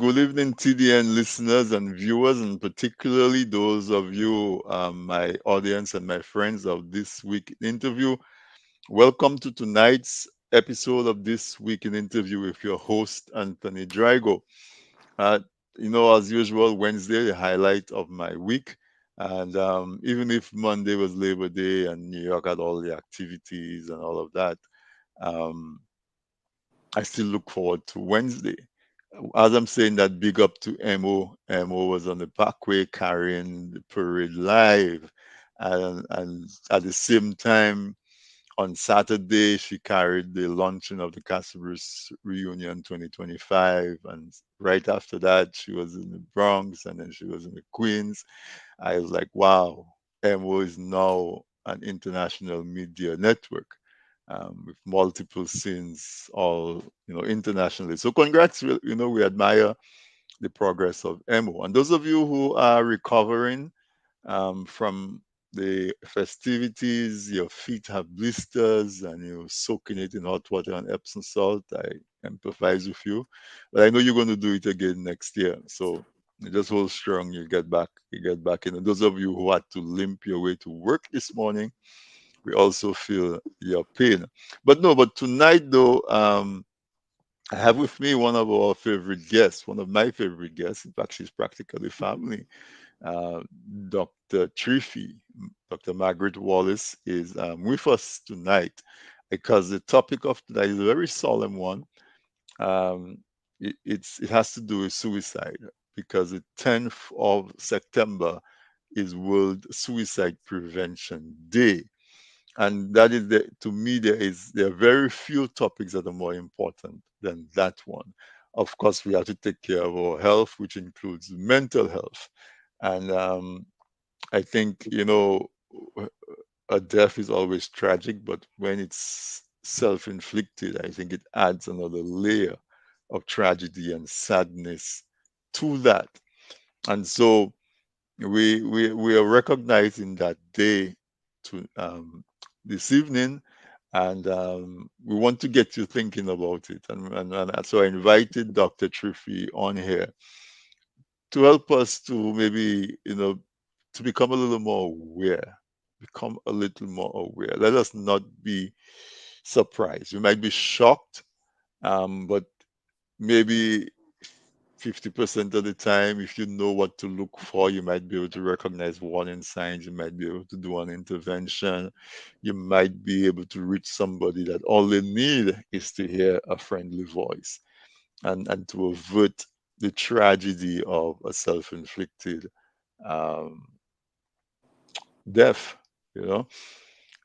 Good evening, TDN listeners and viewers, and particularly those of you, my audience and my friends of this week in interview. Welcome to tonight's episode of This Week in Interview with your host, Anthony Drago. Uh, as usual, Wednesday, the highlight of my week. And even if Monday was Labor Day and New York had all the activities and all of that, um, I still look forward to Wednesday. As I'm saying that, big up to Mo. Mo was on the parkway carrying the parade live. And at the same time, on Saturday, she carried the launching of the Castlebrus Reunion 2025. And right after that, she was in the Bronx and then she was in the Queens. I was like, wow, MO is now an international media network with multiple scenes all, internationally. So congrats, we admire the progress of MO. And those of you who are recovering from the festivities, your feet have blisters and you're soaking it in hot water and Epsom salt, I empathize with you. But I know you're going to do it again next year. So you just hold strong, you get back in. And those of you who had to limp your way to work this morning, we also feel your pain. But no, but tonight though, I have with me one of our favorite guests, one of my favorite guests. In fact, she's practically family. Uh, Dr. Triffy, Dr. Margaret Wallace, is with us tonight because the topic of tonight is a very solemn one. It has to do with suicide because the 10th of September is World Suicide Prevention Day. And that is to me, there are very few topics that are more important than that one. Of course, we have to take care of our health, which includes mental health. And I think, a death is always tragic, but when it's self inflicted, I think it adds another layer of tragedy and sadness to that. And so we are recognizing that day to this evening, and we want to get you thinking about it. And so I invited Dr. Triffy on here to help us to maybe, to become a little more aware, become a little more aware. Let us not be surprised. We might be shocked, but maybe 50% of the time, if you know what to look for, you might be able to recognize warning signs. You might be able to do an intervention. You might be able to reach somebody that all they need is to hear a friendly voice and to avert the tragedy of a self-inflicted um, death, you know.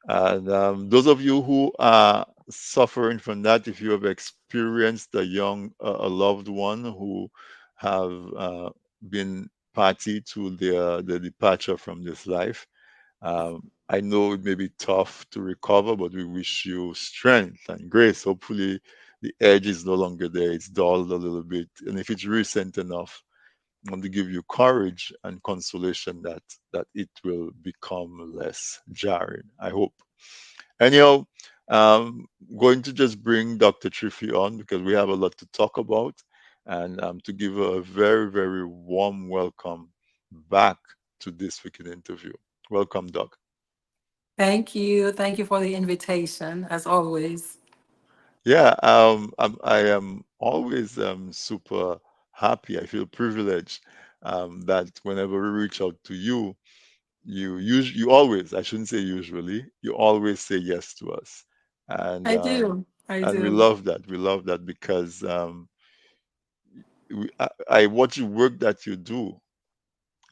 And those of you who are suffering from that, if you have experienced a loved one who have been party to their departure from this life, I know it may be tough to recover, but we wish you strength and grace. Hopefully, the edge is no longer there; it's dulled a little bit, and if it's recent enough, I want to give you courage and consolation that it will become less jarring. I hope. Anyhow, going to just bring Dr. Triffy on because we have a lot to talk about, and to give her a very, very warm welcome back to this weekend interview. Welcome, Doc. Thank you. Thank you for the invitation, as always. Yeah, I am always super happy. I feel privileged that whenever we reach out to you, you always, I shouldn't say usually, you always say yes to us, and I um, do. I and we do. love that. We love that because I watch the work that you do,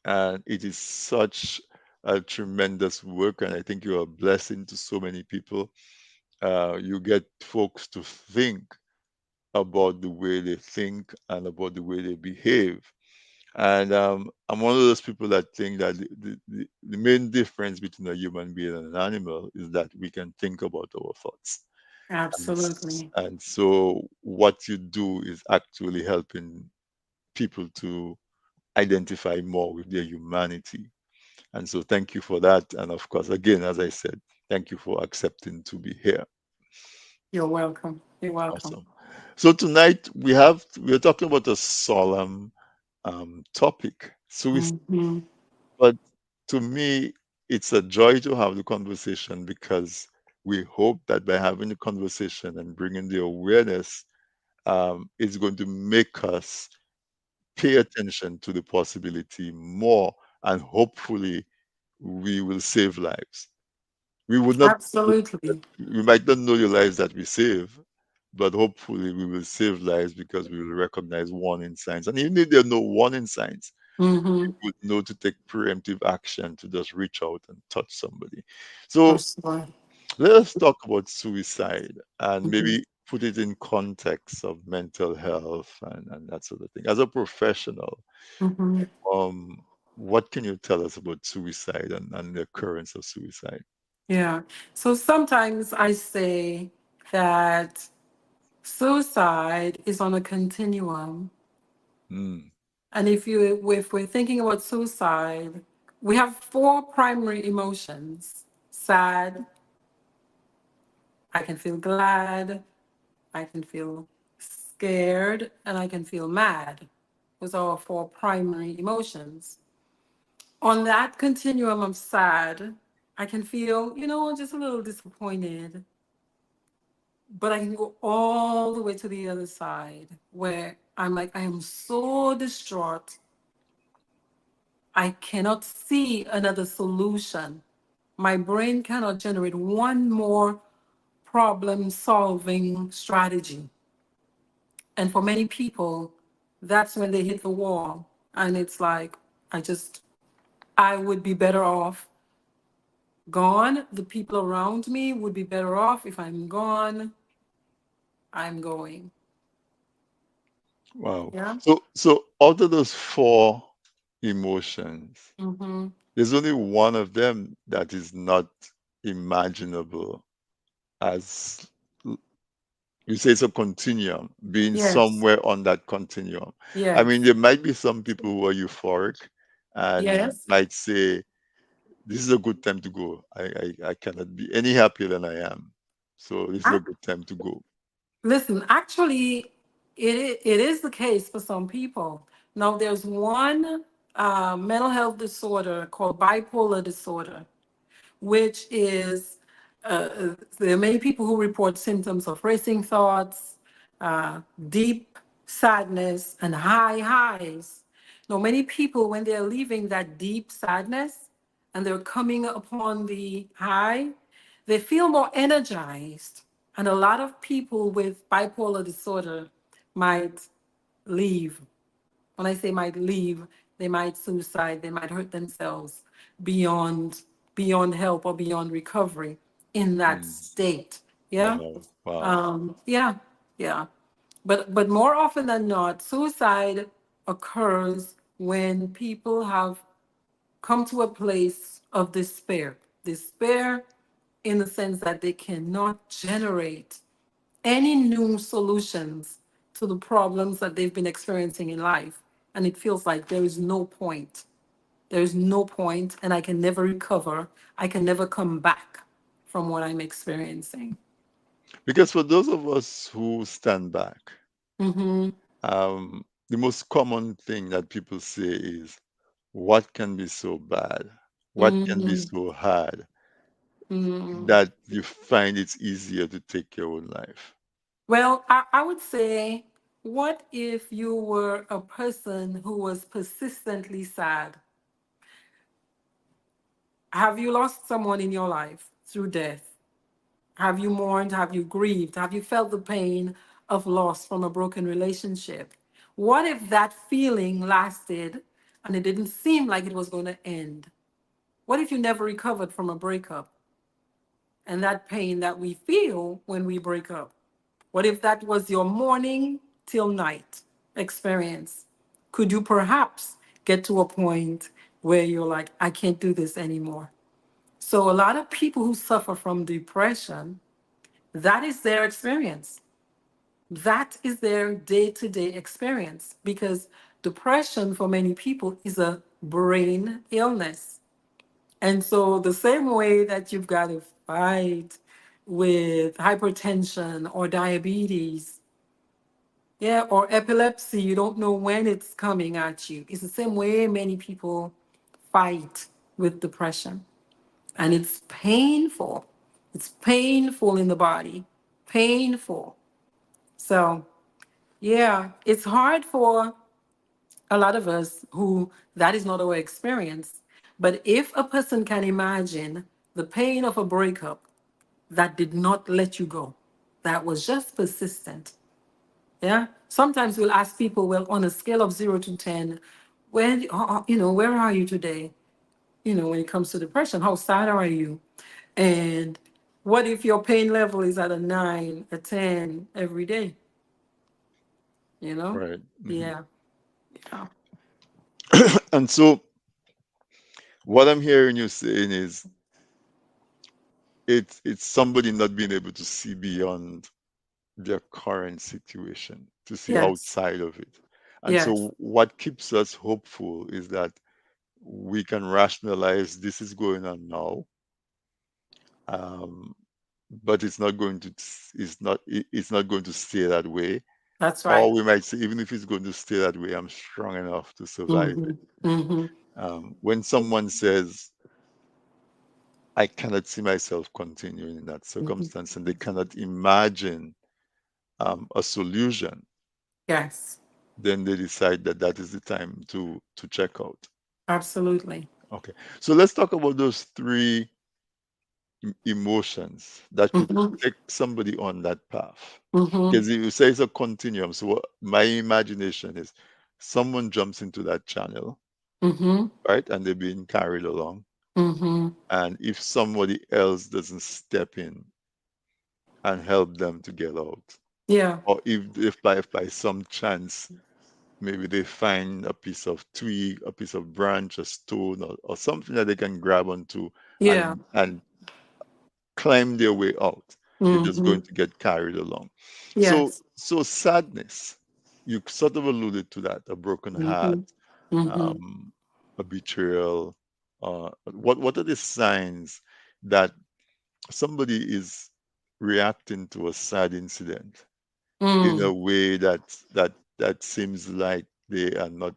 And it is such a tremendous work, and I think you're a blessing to so many people. You get folks to think about the way they think and about the way they behave. And I'm one of those people that think that the main difference between a human being and an animal is that we can think about our thoughts. Absolutely. And so what you do is actually helping people to identify more with their humanity. And so thank you for that. And of course, again, as I said, thank you for accepting to be here. You're welcome. You're welcome. Awesome. So tonight we're talking about a solemn topic, suicide. Hmm. But to me, it's a joy to have the conversation because we hope that by having the conversation and bringing the awareness, it's going to make us pay attention to the possibility more, and hopefully we will save lives. We would not, Absolutely. we might not know the lives that we save, but hopefully we will save lives because we will recognize warning signs. And even if there are no warning signs, Hmm. would know to take preemptive action to just reach out and touch somebody. For So sure. let us talk about suicide and Hmm. maybe put it in context of mental health and that sort of thing. As a professional, Hmm. um, what can you tell us about suicide and the occurrence of suicide? Yeah. So sometimes I say that suicide is on a continuum. Mm, And if we're thinking about suicide, we have four primary emotions: sad, I can feel glad, I can feel scared, and I can feel mad. Those are our four primary emotions. On that continuum of sad, I can feel, just a little disappointed, but I can go all the way to the other side where I'm like, I am so distraught. I cannot see another solution. My brain cannot generate one more problem solving strategy. And for many people, that's when they hit the wall. And it's like, I would be better off gone. The people around me would be better off if I'm gone. I'm going. wow. Yeah. So out of those four emotions, Mm-hmm. there's only one of them that is not imaginable as you say it's a continuum, being Yes. somewhere on that continuum. I mean, Yes. there might be some people who are euphoric and Yes. might say, this is a good time to go. I cannot be any happier than I am. So this is a I, good time to go. listen, actually, it is the case for some people. Now, there's one mental health disorder called bipolar disorder, which is there are many people who report symptoms of racing thoughts, deep sadness, and high highs. Now, many people, when they're leaving that deep sadness and they're coming upon the high, they feel more energized. And a lot of people with bipolar disorder might leave. When I say might leave, they might suicide, they might hurt themselves beyond beyond help or beyond recovery in that Mm, state. Yeah. wow, wow. Yeah, yeah. But more often than not, suicide occurs when people have come to a place of despair. Despair in the sense that they cannot generate any new solutions to the problems that they've been experiencing in life. And it feels like there is no point. There is no point, and I can never recover. I can never come back from what I'm experiencing. Because for those of us who stand back, Mm-hmm. the most common thing that people say is, what can be so bad? What can be Mm-hmm. so hard Mm-hmm. that you find it's easier to take your own life? Well, I would say, what if you were a person who was persistently sad? Have you lost someone in your life through death? Have you mourned? Have you grieved? Have you felt the pain of loss from a broken relationship? What if that feeling lasted and it didn't seem like it was going to end? What if you never recovered from a breakup and that pain that we feel when we break up? What if that was your morning till night experience? Could you perhaps get to a point where you're like, I can't do this anymore? So, a lot of people who suffer from depression, that is their experience. That is their day to day experience because depression for many people is a brain illness. And so, the same way that you've got to fight with hypertension or diabetes, yeah, or epilepsy, you don't know when it's coming at you. It's the same way many people fight with depression. And it's painful. It's painful in the body, painful. So, yeah, it's hard for a lot of us who that is not our experience. But if a person can imagine the pain of a breakup that did not let you go, that was just persistent. Yeah. Sometimes we'll ask people, well, on a scale of 0 to 10, where are you today? When it comes to depression, how sad are you? And what if your pain level is at a 9, a 10 every day? You know? Right. Mhm. Yeah. Yeah. And so what I'm hearing you saying is it's somebody not being able to see beyond their current situation, to see Yes. outside of it. And Yes. so what keeps us hopeful is that we can rationalize this is going on now, um, but it's not going to stay that way. That's Or right. we might say, even if it's going to stay that way, I'm strong enough to survive Mm-hmm. it. Mm-hmm. When someone says, I cannot see myself continuing in that Mm-hmm. circumstance, and they cannot imagine a solution, Yes. then they decide that that is the time to check out. Absolutely. Okay, so let's talk about those three emotions that could Mm-hmm. take somebody on that path. Mm-hmm. Because you say it's a continuum. So what my imagination is, someone jumps into that channel, Mm-hmm. right, and they're being carried along. Mm-hmm. And if somebody else doesn't step in and help them to get out, Yeah. or if by some chance maybe they find a piece of twig, a piece of branch, a stone, or something that they can grab onto Yeah. and climb their way out. They're just Mm-hmm. going to get carried along. So Yes. so sadness, you sort of alluded to that, a broken heart, Mm-hmm. Mm-hmm. um, a betrayal. What are the signs that somebody is reacting to a sad incident in a Mm. way that seems like they are not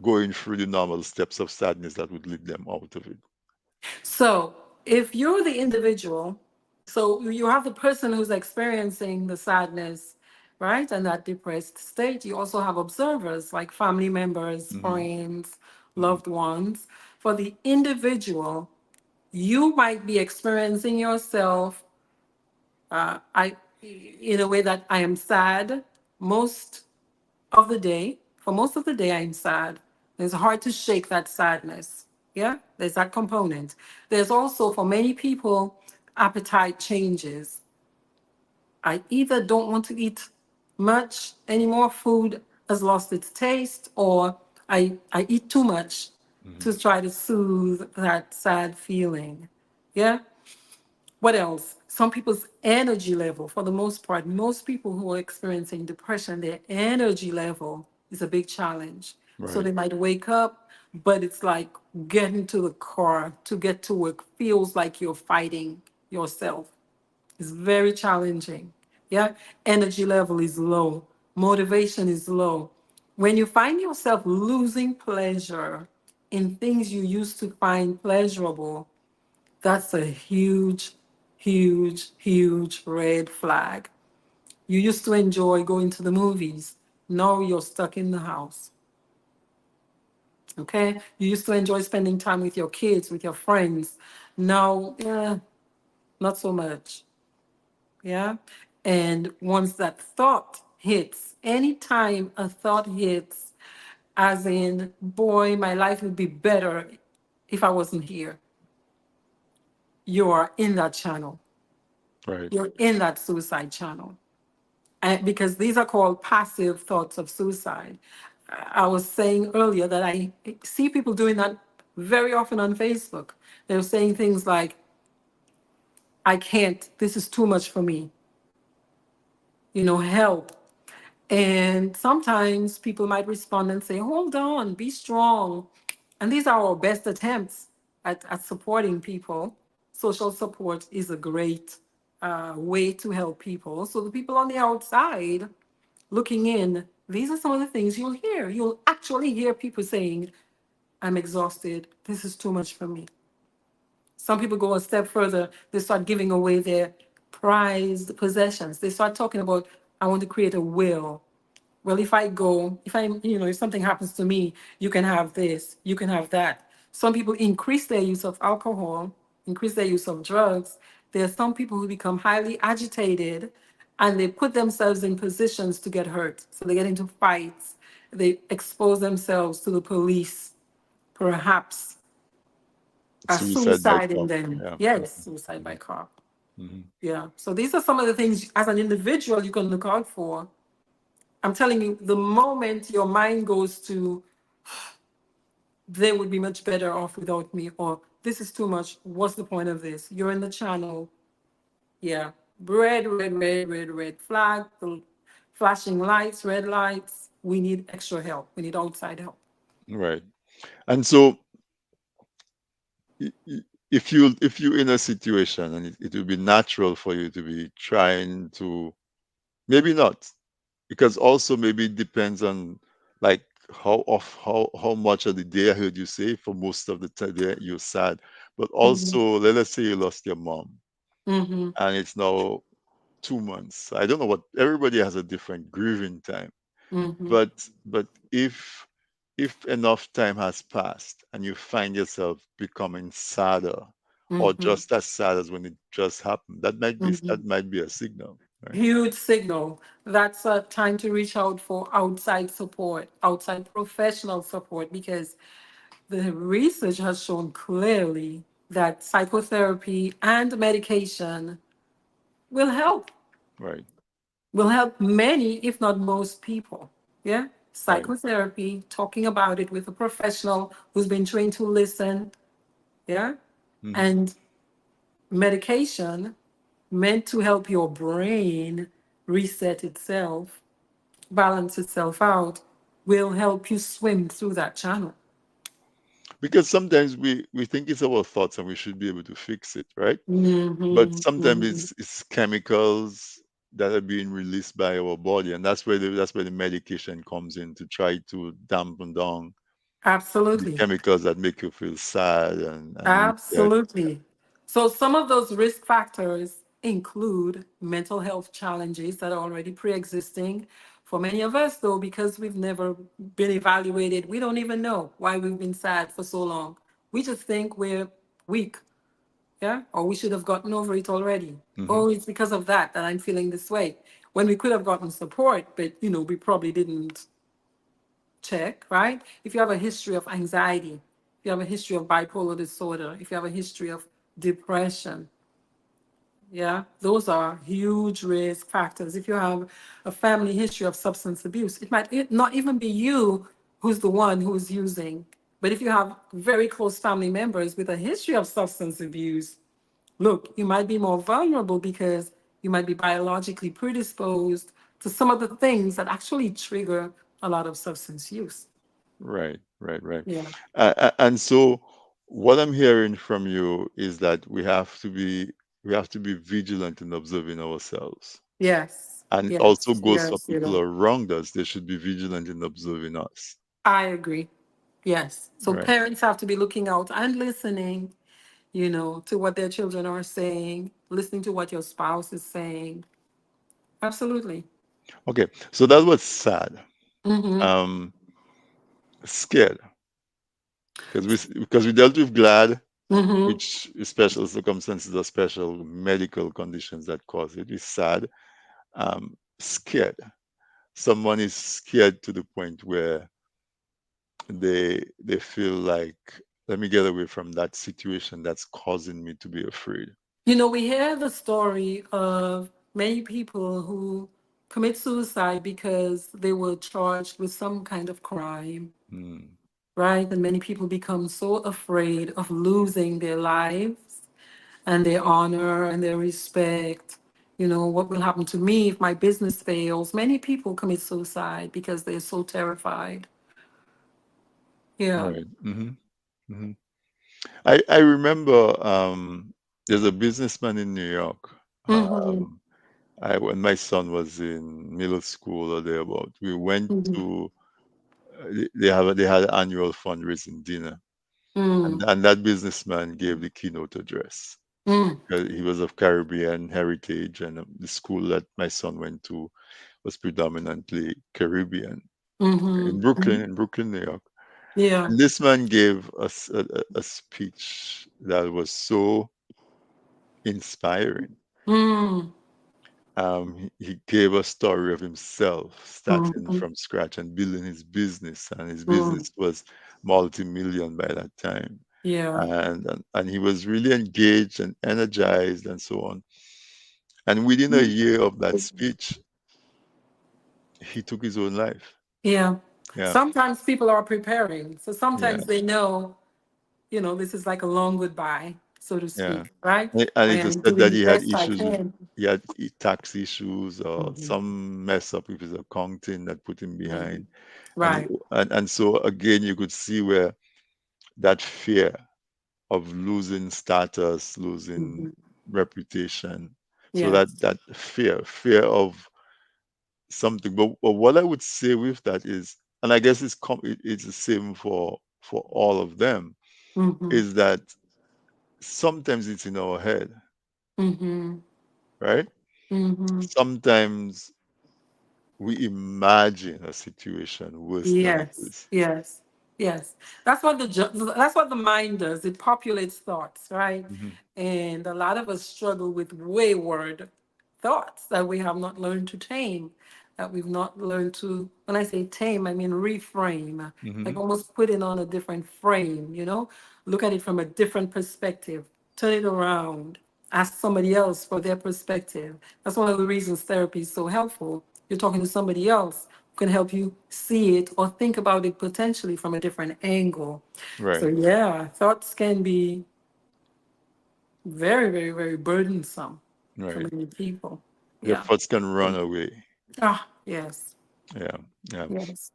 going through the normal steps of sadness that would lead them out of it? So if you're the individual, so you have the person who's experiencing the sadness, right? And that depressed state. You also have observers like family members, Hmm. friends, Hmm. loved ones. For the individual, you might be experiencing yourself I in a way that I am sad most of the day. For most of the day, I'm sad. It's hard to shake that sadness. Yeah, there's that component. There's also, for many people, appetite changes. I either don't want to eat much anymore, food has lost its taste, or I eat too much Hmm. to try to soothe that sad feeling. Yeah. What else? Some people's energy level, for the most part, most people who are experiencing depression, their energy level is a big challenge. So Right. they might wake up, but it's like getting to the car to get to work feels like you're fighting yourself. It's very challenging. Yeah. Energy level is low, motivation is low. When you find yourself losing pleasure in things you used to find pleasurable, that's a huge, huge, huge red flag. You used to enjoy going to the movies. Now you're stuck in the house. Okay? You used to enjoy spending time with your kids, with your friends. Now, not so much. Yeah? And once that thought hits, anytime a thought hits, as in, boy, my life would be better if I wasn't here. You are in that channel. Right. You're in that suicide channel. And because these are called passive thoughts of suicide. I was saying earlier that I see people doing that very often on Facebook. They're saying things like, I can't, this is too much for me, help. And sometimes people might respond and say, hold on, be strong. And these are our best attempts at supporting people. Social support is a great way to help people. So the people on the outside looking in, these are some of the things you'll hear. You'll actually hear people saying, I'm exhausted. This is too much for me. Some people go a step further. They start giving away their prized possessions. They start talking about, I want to create a will. Well, if I go, if something happens to me, you can have this, you can have that. Some people increase their use of alcohol, increase their use of drugs. There are some people who become highly agitated and they put themselves in positions to get hurt. So they get into fights, they expose themselves to the police, perhaps a Suicide by suicide in cop. them. Yeah. Yes, suicide by Mhm. cop. Mhm. Yeah. So these are some of the things as an individual you can look out for. I'm telling you, the moment your mind goes to, they would be much better off without me, or this is too much, what's the point of this? You're in the channel. Yeah. Red, red, red, red, red flag, the flashing lights, red lights. We need extra help. We need outside help. Right. And so if you in a situation and it will be natural for you to be trying to, maybe not, because also maybe it depends on like how much of the day I heard you say for most of the time you're sad, but Mm-hmm. also let's say you lost your mom Mm-hmm. and it's now 2 months. I don't know, what everybody has a different grieving time, Mm-hmm. but if enough time has passed and you find yourself becoming sadder or Mm-hmm. just as sad as when it just happened, Mm-hmm. that might be a signal, right? Huge signal. That's a time to reach out for outside support, outside professional support, because the research has shown clearly that psychotherapy and medication will help, Right. will help many, if not most people. Yeah. Right. Psychotherapy, talking about it with a professional who's been trained to listen. Yeah. Hmm. And medication meant to help your brain reset itself, balance itself out, will help you swim through that channel. Because sometimes we think it's our thoughts and we should be able to fix it, right? But Mm-hmm, sometimes mm-hmm. it's chemicals that are being released by our body, and that's where the medication comes in to try to dampen down the Absolutely. chemicals that make you feel sad and you get. Absolutely. So some of those risk factors include mental health challenges that are already pre-existing. For many of us, though, because we've never been evaluated, we don't even know why we've been sad for so long. We just think we're weak, yeah, or we should have gotten over it already. Hmm. Oh, it's because of that I'm feeling this way. When we could have gotten support, but we probably didn't check, right? If you have a history of anxiety, if you have a history of bipolar disorder, if you have a history of depression, yeah, those are huge risk factors. If you have a family history of substance abuse, it might not even be you who's the one who's using, but if you have very close family members with a history of substance abuse, look, you might be more vulnerable because you might be biologically predisposed to some of the things that actually trigger a lot of substance use. Right, right, right. Yeah. And so what I'm hearing from you is that we have to be vigilant in observing ourselves. Yes. And it also Yes. goes for Yes. people around us. They should be vigilant in observing us. I agree. Yes. So Right. parents have to be looking out and listening, to what their children are saying, listening to what your spouse is saying. Absolutely. Okay. So that was sad. Mm-hmm. Um, Scared because we dealt with glad, Mm-hmm. which is special circumstances or special medical conditions that cause it. Is sad. Scared. Someone is scared to the point where they feel like, let me get away from that situation that's causing me to be afraid. You know, we hear the story of many people who commit suicide because they were charged with some kind of crime, Mm, right? And many people become so afraid of losing their lives and their honor and their respect. You know, what will happen to me if my business fails? Many people commit suicide because they're so terrified. Yeah. right. Hmm. I remember there's a businessman in New York. Mm-hmm. When my son was in middle school or thereabout, we went Mm-hmm. to they had an annual fundraising dinner, Mm-hmm. and that businessman gave the keynote address. Mm-hmm. He was of Caribbean heritage, and the school that my son went to was predominantly Caribbean Mm-hmm. In Brooklyn, New York. Yeah. And this man gave us a speech that was so inspiring. Mm-hmm. He gave a story of himself starting Mm-hmm. from scratch and building his business, and his business was multi-million by that time. Yeah. And he was really engaged and energized and so on. And within a year of that speech, he took his own life. Yeah. Yeah, Sometimes people are preparing. So yeah, sometimes they know, you know, this is like a long goodbye, so to yeah. speak, right? And I it was am said doing that the he had best I issues with can. he had tax issues or Hmm. some mess up with his accounting that put him Hmm. behind. Right. And so again, you could see where that fear of losing status, losing Hmm. reputation. So Yes. that fear of something. But what I would say with that is, and I guess it's the same for all of them, Hmm. is that sometimes it's in our head, Hmm. right? Hmm. Sometimes we imagine a situation worse than it Yes, is. yes, yes. That's what the mind does. It populates thoughts, right? Hmm. And a lot of us struggle with wayward thoughts that we have not learned to tame, that we've not learned to. When I say tame, I mean reframe, like Hmm. almost put it on a different frame. You know, look at it from a different perspective, turn it around, ask somebody else for their perspective. That's one of the reasons therapy is so helpful. You're talking to somebody else who can help you see it or think about it potentially from a different angle. So, Right, yeah, thoughts can be very, very, very burdensome for right. many people. Your Yeah. thoughts can run away. Ah, yes, Yeah, yeah. yes.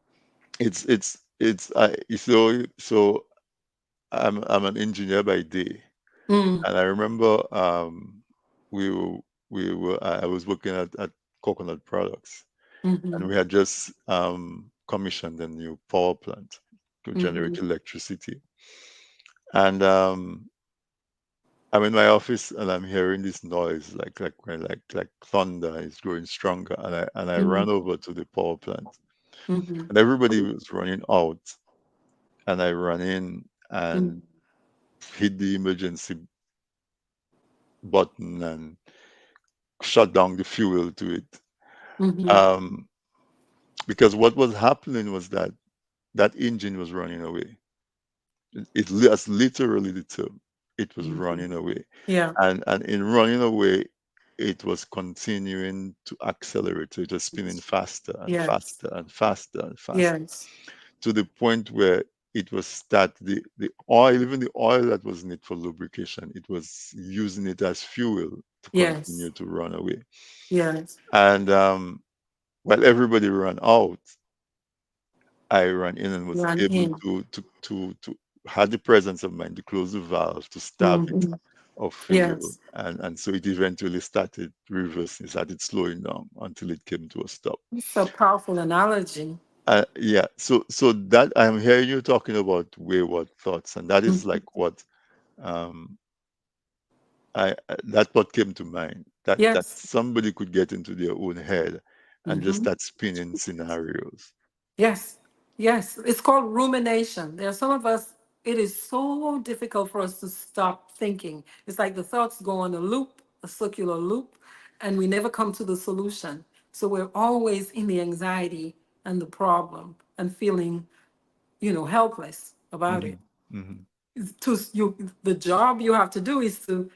So I'm an engineer by day, Mm, and I remember we were I was working at Coconut Products, and mm-hmm, we had just commissioned a new power plant to mm-hmm, generate electricity. And I'm in my office and I'm hearing this noise like thunder is growing stronger, and I ran mm-hmm, over to the power plant, mm-hmm, and everybody was running out, and I ran in and hit the emergency button and shut down the fuel to it. mm-hmm, Um, because what was happening was that that engine was running away. That's literally the term. It was mm-hmm. running away, Yeah, and in running away, it was continuing to accelerate. So it was spinning faster and yes, faster and faster and faster yes, to the point where it was start the oil, even the oil that was needed for lubrication, it was using it as fuel to yes, continue to run away. yes. And while everybody ran out, I ran in and was Run able in. to had the presence of mind to close the valve to starve it Mm-hmm. of fuel, Yes. and so it eventually started reversing, started slowing down until it came to a stop. It's a powerful analogy. Yeah, so that I'm hearing you talking about wayward thoughts, and that is Mhm. like what um that what came to mind, that Yes. somebody could get into their own head and just Hmm. start spinning scenarios. Yes, yes. It's called rumination. There are some of us, it is so difficult for us to stop thinking. It's like the thoughts go on a loop, a circular loop, and we never come to the solution. So we're always in the anxiety and the problem and feeling, helpless about Hmm. it. Hmm. The job you have to do is to,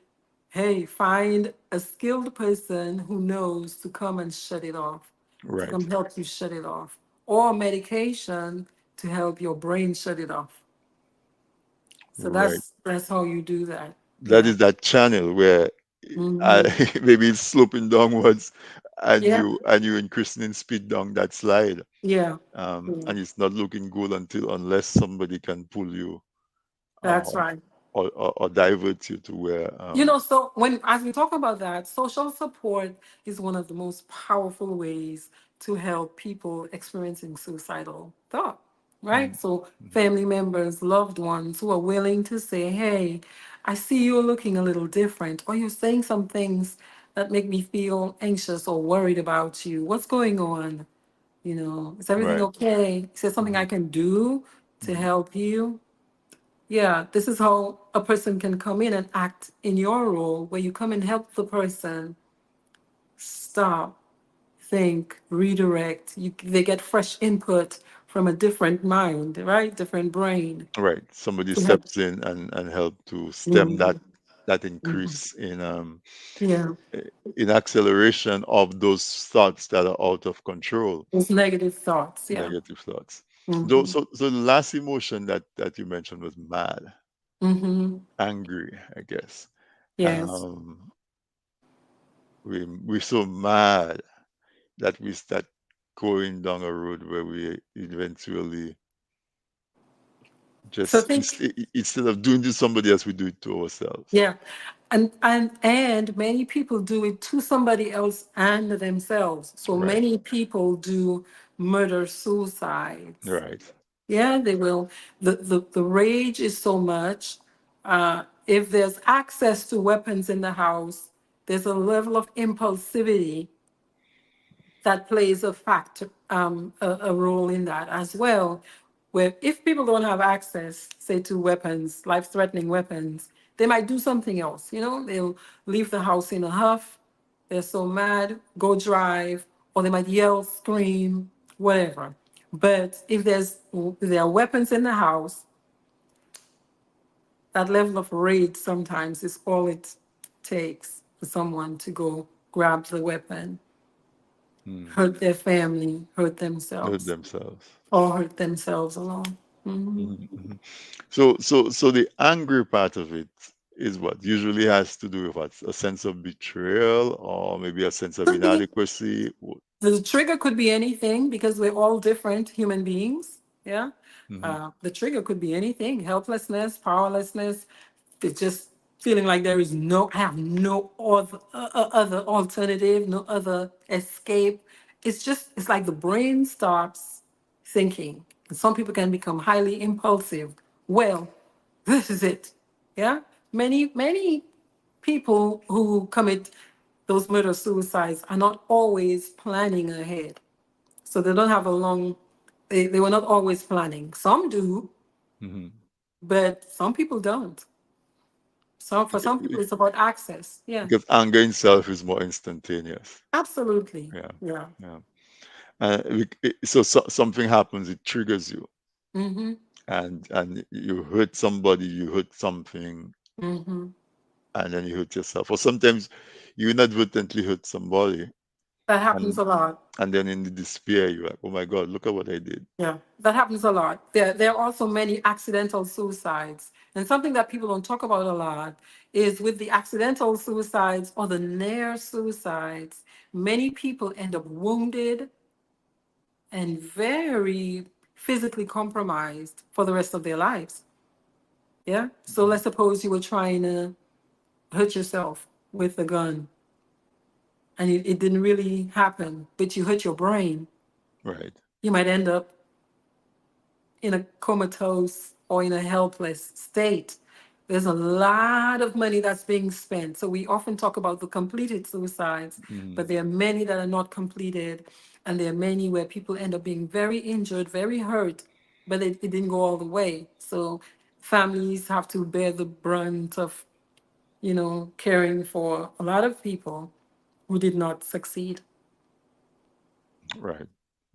hey, find a skilled person who knows to come and shut it off, to Right. come help you shut it off, or medication to help your brain shut it off. So Right. that's how you do that. That Yeah. is that channel where Hmm. maybe it's sloping downwards, and Yeah. you increasing in speed down that slide, Yeah. Yeah. and it's not looking good unless somebody can pull you, That's uh, right. or divert you to where, So as we talk about that, social support is one of the most powerful ways to help people experiencing suicidal thought, right? mm, So mhm. family members, loved ones who are willing to say, hey, I see you're looking a little different, or you're saying some things that make me feel anxious or worried about you. What's going on? Is everything Right. okay? Is there something I Hmm. can do to Hmm. help you? Yeah, this is how a person can come in and act in your role, where you come and help the person stop, think, redirect. They get fresh input from a different mind, right? Different brain Right. Somebody to help. steps in and help to stem Mhm, that mhm. increase Yeah, in acceleration of those thoughts that are out of control, those negative thoughts. Yeah. negative thoughts. Though, Hmm. so the last emotion that you mentioned was mad, Hmm. angry, I guess. Yes. Um, we're so mad that we start going down a road where we eventually So just think. instead of doing to somebody else, we do it to ourselves. Yeah. And many people do it to somebody else and themselves. So Right. many people do murder suicides. Right. Yeah, they will. The rage is so much. If there's access to weapons in the house, there's a level of impulsivity that plays a role in that as well. Where if people don't have access, say, to weapons, life-threatening weapons, they might do something else. They'll leave the house in a huff. They're so mad, go drive, or they might yell, scream, whatever. But if there are weapons in the house, that level of rage sometimes is all it takes for someone to go grab the weapon, Hmm. hurt their family, hurt Hurt themselves, themselves. or hurt themselves alone. Hmm. Mhm, mhm. So the angry part of it is what usually has to do with what? A sense of betrayal or maybe a sense of Could be inadequacy. the trigger could be anything because we're all different human beings. Yeah. Mm-hmm. The trigger could be anything: helplessness, powerlessness. It's just feeling like I have no other alternative, no other escape. It's like the brain stops thinking. And some people can become highly impulsive. Well, this is it. Yeah. Many people who commit those murder suicides are not always planning ahead. So they don't have they were not always planning. Some do, Mm-hmm. but some people don't. So for some people, it's about access. Yeah, Because anger itself is more instantaneous. absolutely. Yeah, Yeah. yeah. So something happens, it triggers you, Mm-hmm. and you hurt somebody, you hurt something, Mm-hmm. and then you hurt yourself. Or sometimes you inadvertently hurt somebody, That happens and a lot. and then in the despair, you're like, oh my God, look at what I did. Yeah, that happens a lot. There are also many accidental suicides. And something that people don't talk about a lot is with the accidental suicides or the near suicides, many people end up wounded and very physically compromised for the rest of their lives. Yeah. So let's suppose you were trying to hurt yourself with a gun and it didn't really happen, but you hurt your brain. Right. You might end up in a comatose or in a helpless state. There's a lot of money that's being spent. So we often talk about the completed suicides, but Mhm. there are many that are not completed. And there are many where people end up being very injured, very hurt, but it didn't go all the way. So families have to bear the brunt of, caring for a lot of people who did not succeed. Right.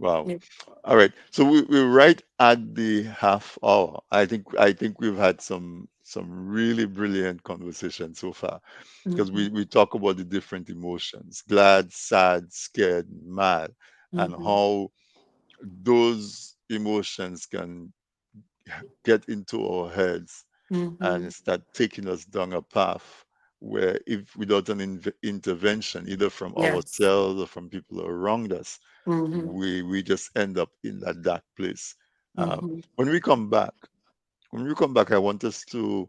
Wow. Yeah. All right. So we're right at the half hour. I think we've had some really brilliant conversation so far because Mm-hmm. we talk about the different emotions, glad, sad, scared, mad, and Mm-hmm. how those emotions can get into our heads Mm-hmm. and start taking us down a path where, if without an intervention, either from Yes. ourselves or from people around us, Mm-hmm. we just end up in that dark place. Mm-hmm. When we come back, I want us to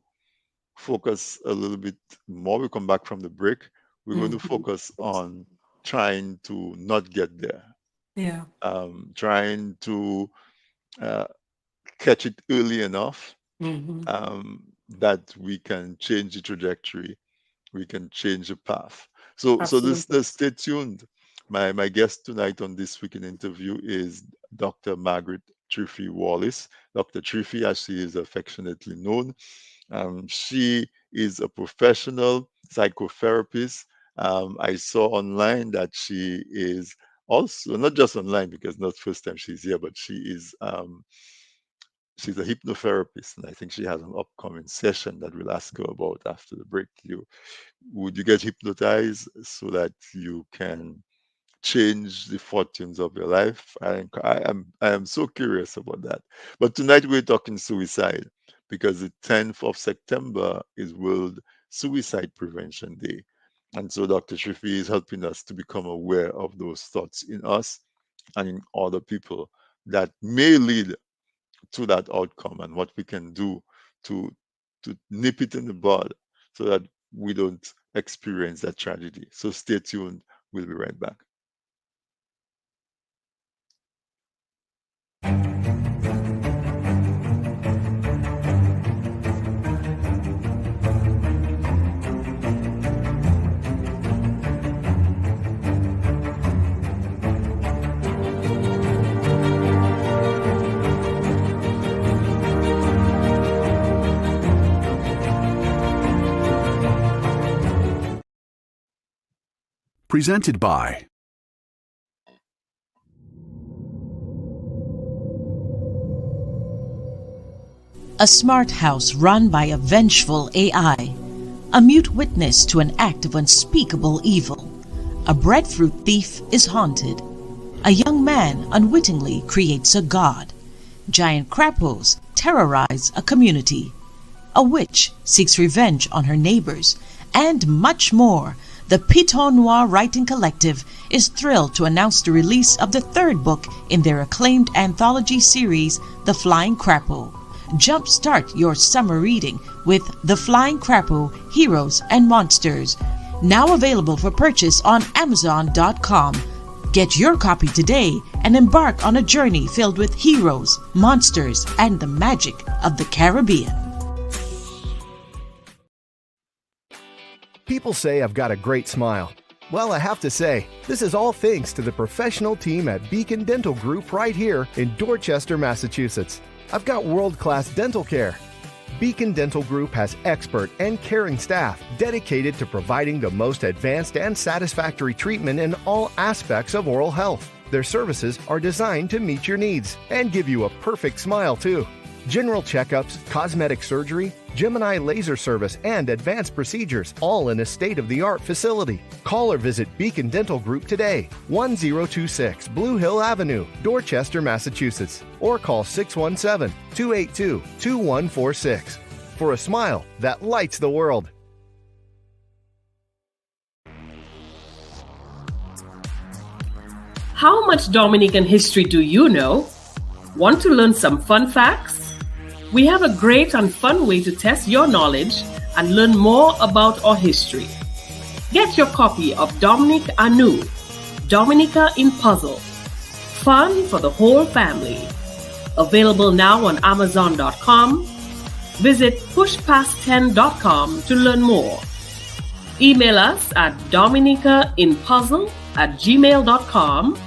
focus a little bit more. We come back from the break. We're going to Mm-hmm. focus on trying to not get there, Yeah. trying to uh, catch it early enough Mm-hmm. that we can change the trajectory, we can change the path. So Absolutely. this stay tuned. My guest tonight on this week in interview is Dr. Margaret Triffy Wallace. Dr. Triffy, as she is affectionately known, she is a professional psychotherapist. I saw online that she is also not just online because not first time she's here, but she's a hypnotherapist, and I think she has an upcoming session that we'll ask her about after the break. Would you get hypnotized so that you can change the fortunes of your life? I am so curious about that. But tonight we're talking suicide because the 10th of September is World Suicide Prevention Day. And so Dr. Shrifi is helping us to become aware of those thoughts in us and in other people that may lead to that outcome, and what we can do to nip it in the bud so that we don't experience that tragedy. So stay tuned. We'll be right back. Presented by A smart house run by a vengeful AI, a mute witness to an act of unspeakable evil. A breadfruit thief is haunted. A young man unwittingly creates a god. Giant crapos terrorize a community. A witch seeks revenge on her neighbors, and much more. The Piton Noir Writing Collective is thrilled to announce the release of the third book in their acclaimed anthology series, The Flying Crapo. Jumpstart your summer reading with The Flying Crapo, Heroes and Monsters. Now available for purchase on Amazon.com. Get your copy today and embark on a journey filled with heroes, monsters, and the magic of the Caribbean. People say I've got a great smile. Well, I have to say, this is all thanks to the professional team at Beacon Dental Group right here in Dorchester, Massachusetts. I've got world-class dental care. Beacon Dental Group has expert and caring staff dedicated to providing the most advanced and satisfactory treatment in all aspects of oral health. Their services are designed to meet your needs and give you a perfect smile, too. General checkups, cosmetic surgery, Gemini laser service, and advanced procedures, all in a state-of-the-art facility. Call or visit Beacon Dental Group today, 1026 Blue Hill Avenue, Dorchester, Massachusetts, or call 617-282-2146 for a smile that lights the world. How much Dominican history do you know? Want to learn some fun facts? We have a great and fun way to test your knowledge and learn more about our history. Get your copy of Dominic Anu, Dominica in Puzzle. Fun for the whole family. Available now on Amazon.com. Visit pushpast10.com to learn more. Email us at dominicainpuzzle@gmail.com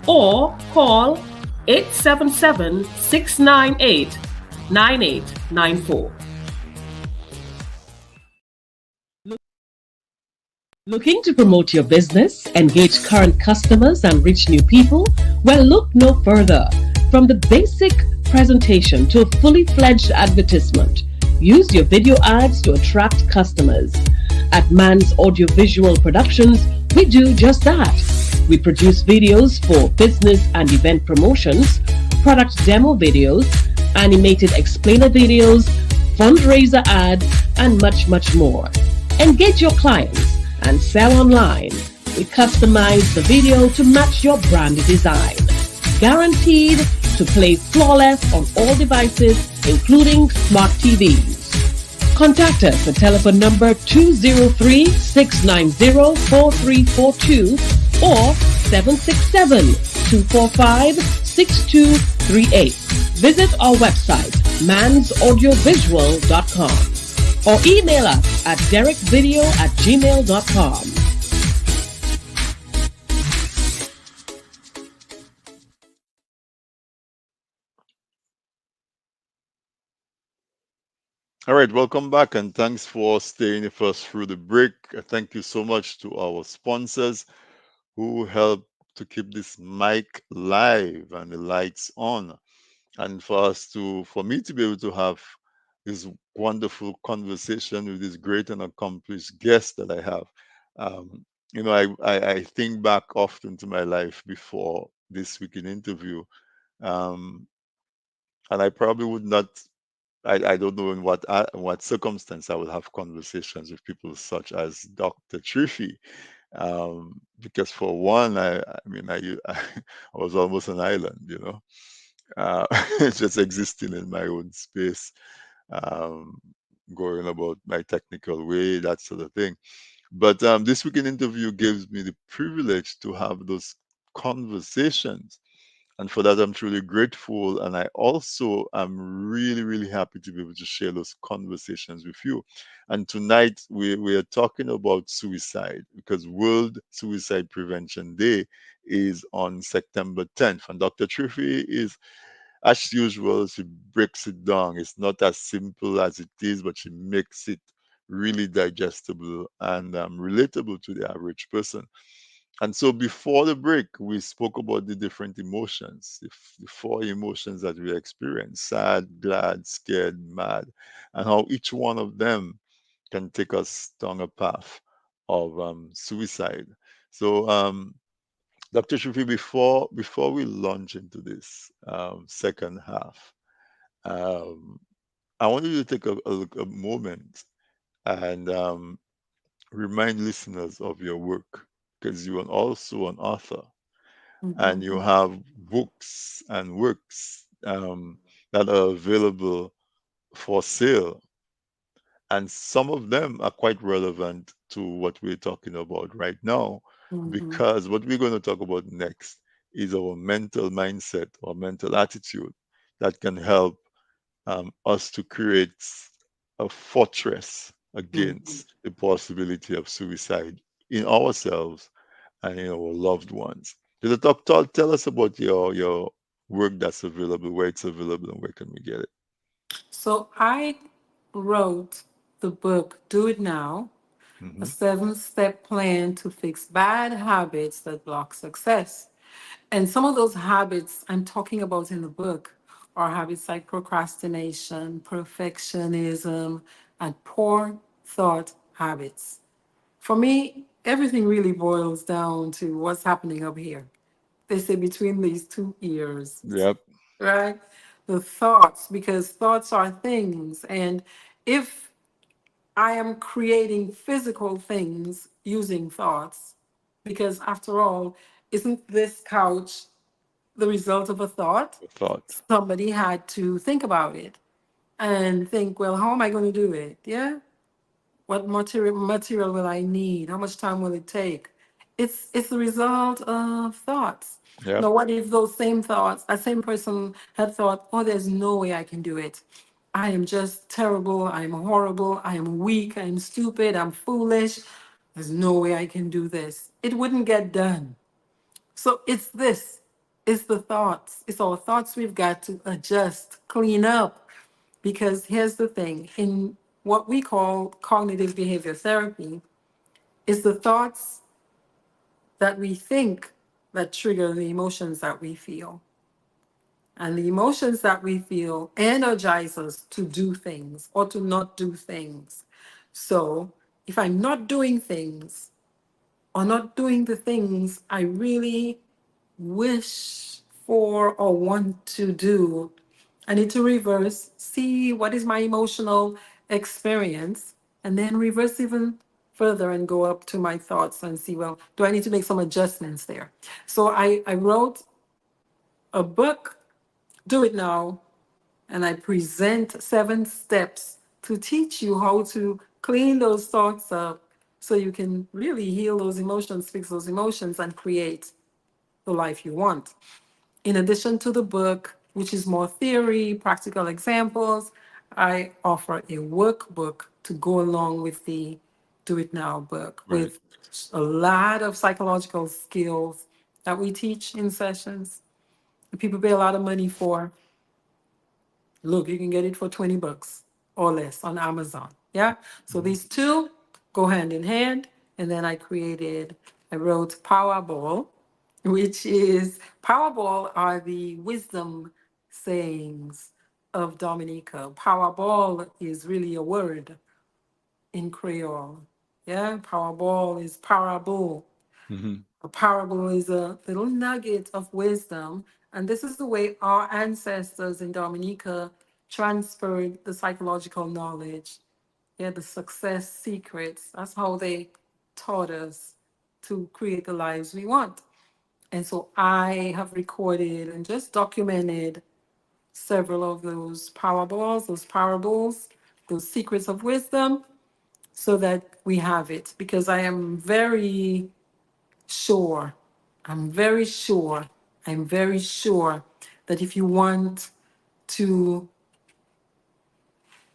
or call 877-698-9894. Looking to promote your business, engage current customers, and reach new people? Well, look no further. From the basic presentation to a fully fledged advertisement, use your video ads to attract customers. At Man's Audiovisual Productions, we do just that. We produce videos for business and event promotions, product demo videos, animated explainer videos, fundraiser ads, and much, much more. Engage your clients and sell online. We customize the video to match your brand design. Guaranteed to play flawless on all devices, including smart TVs. Contact us at telephone number 203-690-4342 or 767-245-6238. Visit our website, mansaudiovisual.com, or email us at derekvideo@gmail.com. All right, welcome back, and thanks for staying with us through the break. Thank you so much to our sponsors who help to keep this mic live and the lights on, and for me to be able to have this wonderful conversation with this great and accomplished guest that I have. Um, I think back often to my life before this weekend interview, um, and I probably would not. I don't know in what circumstance I would have conversations with people such as Dr. Triffy, because for one, I mean, I was almost an island, uh, just existing in my own space, um, going about my technical way, that sort of thing. But this weekend interview gives me the privilege to have those conversations, and for that I'm truly grateful. And I also am really, really happy to be able to share those conversations with you. And tonight we are talking about suicide, because World Suicide Prevention Day is on September 10th, and Dr. Triffy is, as usual, she breaks it down. It's not as simple as it is, but she makes it really digestible and relatable to the average person. And so before the break, we spoke about the different emotions, the four emotions that we experience: sad, glad, scared, mad, and how each one of them can take us down a path of suicide. So, Dr. Shufi, before we launch into this second half, um, I want you to take a moment and remind listeners of your work, because you are also an author and you Mhm. have books and works that are available for sale. And some of them are quite relevant to what we're talking about right now, Mhm. because what we're going to talk about next is our mental mindset or mental attitude that can help us to create a fortress Mhm. against the possibility of suicide in ourselves and in our loved ones. So tell us about your work that's available, where it's available, and where can we get it? So I wrote the book Do It Now, a Hmm. 7-step plan to fix bad habits that block success. And some of those habits I'm talking about in the book are habits like procrastination, perfectionism, and poor thought habits. For me, everything really boils down to what's happening up here. They say between these two ears, Yep. right? The thoughts, because thoughts are things. And if I am creating physical things using thoughts, because after all, isn't this couch the result of a thought? A thought. Somebody had to think about it and think, well, how am I going to do it? Yeah. What material will I need? How much time will it take? It's the result of thoughts. Yep. Now, what if those same thoughts, that same person had thought, oh, there's no way I can do it. I am just terrible. I'm horrible. I am weak. I'm stupid. I'm foolish. There's no way I can do this. It wouldn't get done. So it's this. It's the thoughts. It's our thoughts we've got to adjust, clean up. Because here's the thing, in what we call cognitive behavior therapy, is the thoughts that we think that trigger the emotions that we feel. And the emotions that we feel energize us to do things or to not do things. So if I'm not doing things or not doing the things I really wish for or want to do, I need to reverse, see what is my emotional experience, and then reverse even further and go up to my thoughts and see, well, do I need to make some adjustments there? So I wrote a book, Do It Now, and I present 7 steps to teach you how to clean those thoughts up so you can really heal those emotions, fix those emotions, and create the life you want. In addition to the book, which is more theory, practical examples, I offer a workbook to go along with the Do It Now book Right. with a lot of psychological skills that we teach in sessions. that People pay a lot of money for. Look, you can get it for 20 bucks or less on Amazon. Yeah. So Mhm. these two go hand in hand. And then I wrote Powerball, which is Powerball are the wisdom sayings of Dominica. Powerball is really a word in Creole. Yeah. Powerball is parable. Mhm. A parable is a little nugget of wisdom. And this is the way our ancestors in Dominica transferred the psychological knowledge, yeah, the success secrets. That's how they taught us to create the lives we want. And so I have recorded and just documented several of those powerballs, those parables, those secrets of wisdom, so that we have it. Because I am very sure, I'm very sure, I'm very sure that if you want to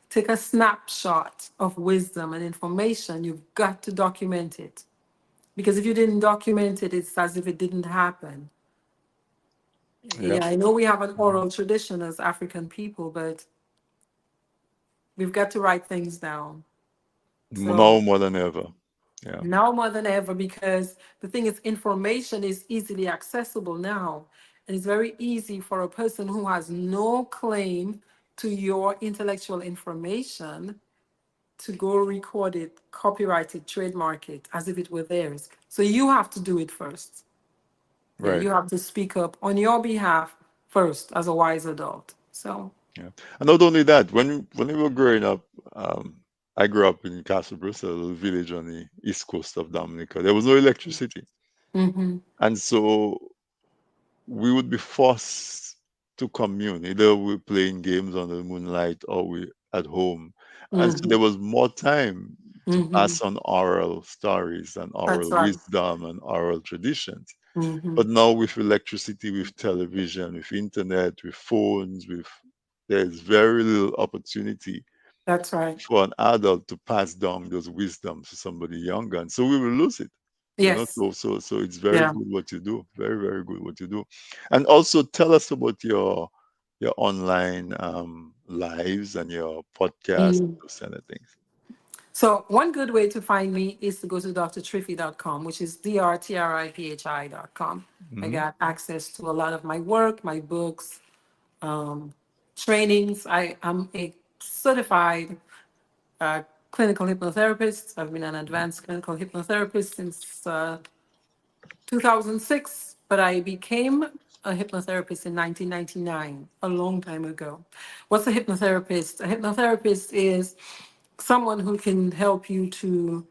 take a snapshot of wisdom and information, you've got to document it. Because if you didn't document it, it's as if it didn't happen. Yep. Yeah, I know we have an Mhm. oral tradition as African people, but we've got to write things down. Now So more than ever. Yeah. now more than ever, because the thing is, information is easily accessible now. And it's very easy for a person who has no claim to your intellectual information to go record it, copyright it, trademark it as if it were theirs. So you have to do it first. Yeah, Right. you have to speak up on your behalf first as a wise adult. So, Yeah. And not only that, when we were growing up, I grew up in Castle Bristol, a little village on the east coast of Dominica. There was no electricity. mm-hmm, And so we would be forced to commune. Either we're playing games on the moonlight or we at home. And so mm-hmm, there was more time to mm-hmm. pass on oral stories and That's oral right. wisdom and oral traditions. Mm-hmm. But now with electricity, with television, with internet, with phones, with there's very little opportunity That's right. for an adult to pass down those wisdoms to somebody younger. And so we will lose it. Yes. So it's very Yeah. good what you do. Very, very good what you do. And also tell us about your online lives and your podcast, Mm. those kind of things. So one good way to find me is to go to drtriffy.com, which is drtriphi.com. I Hmm. got access to a lot of my work, my books, um, trainings. I am a certified clinical hypnotherapist. I've been an advanced clinical hypnotherapist since 2006, but I became a hypnotherapist in 1999, a long time ago. What's a hypnotherapist? A hypnotherapist is someone who can help you to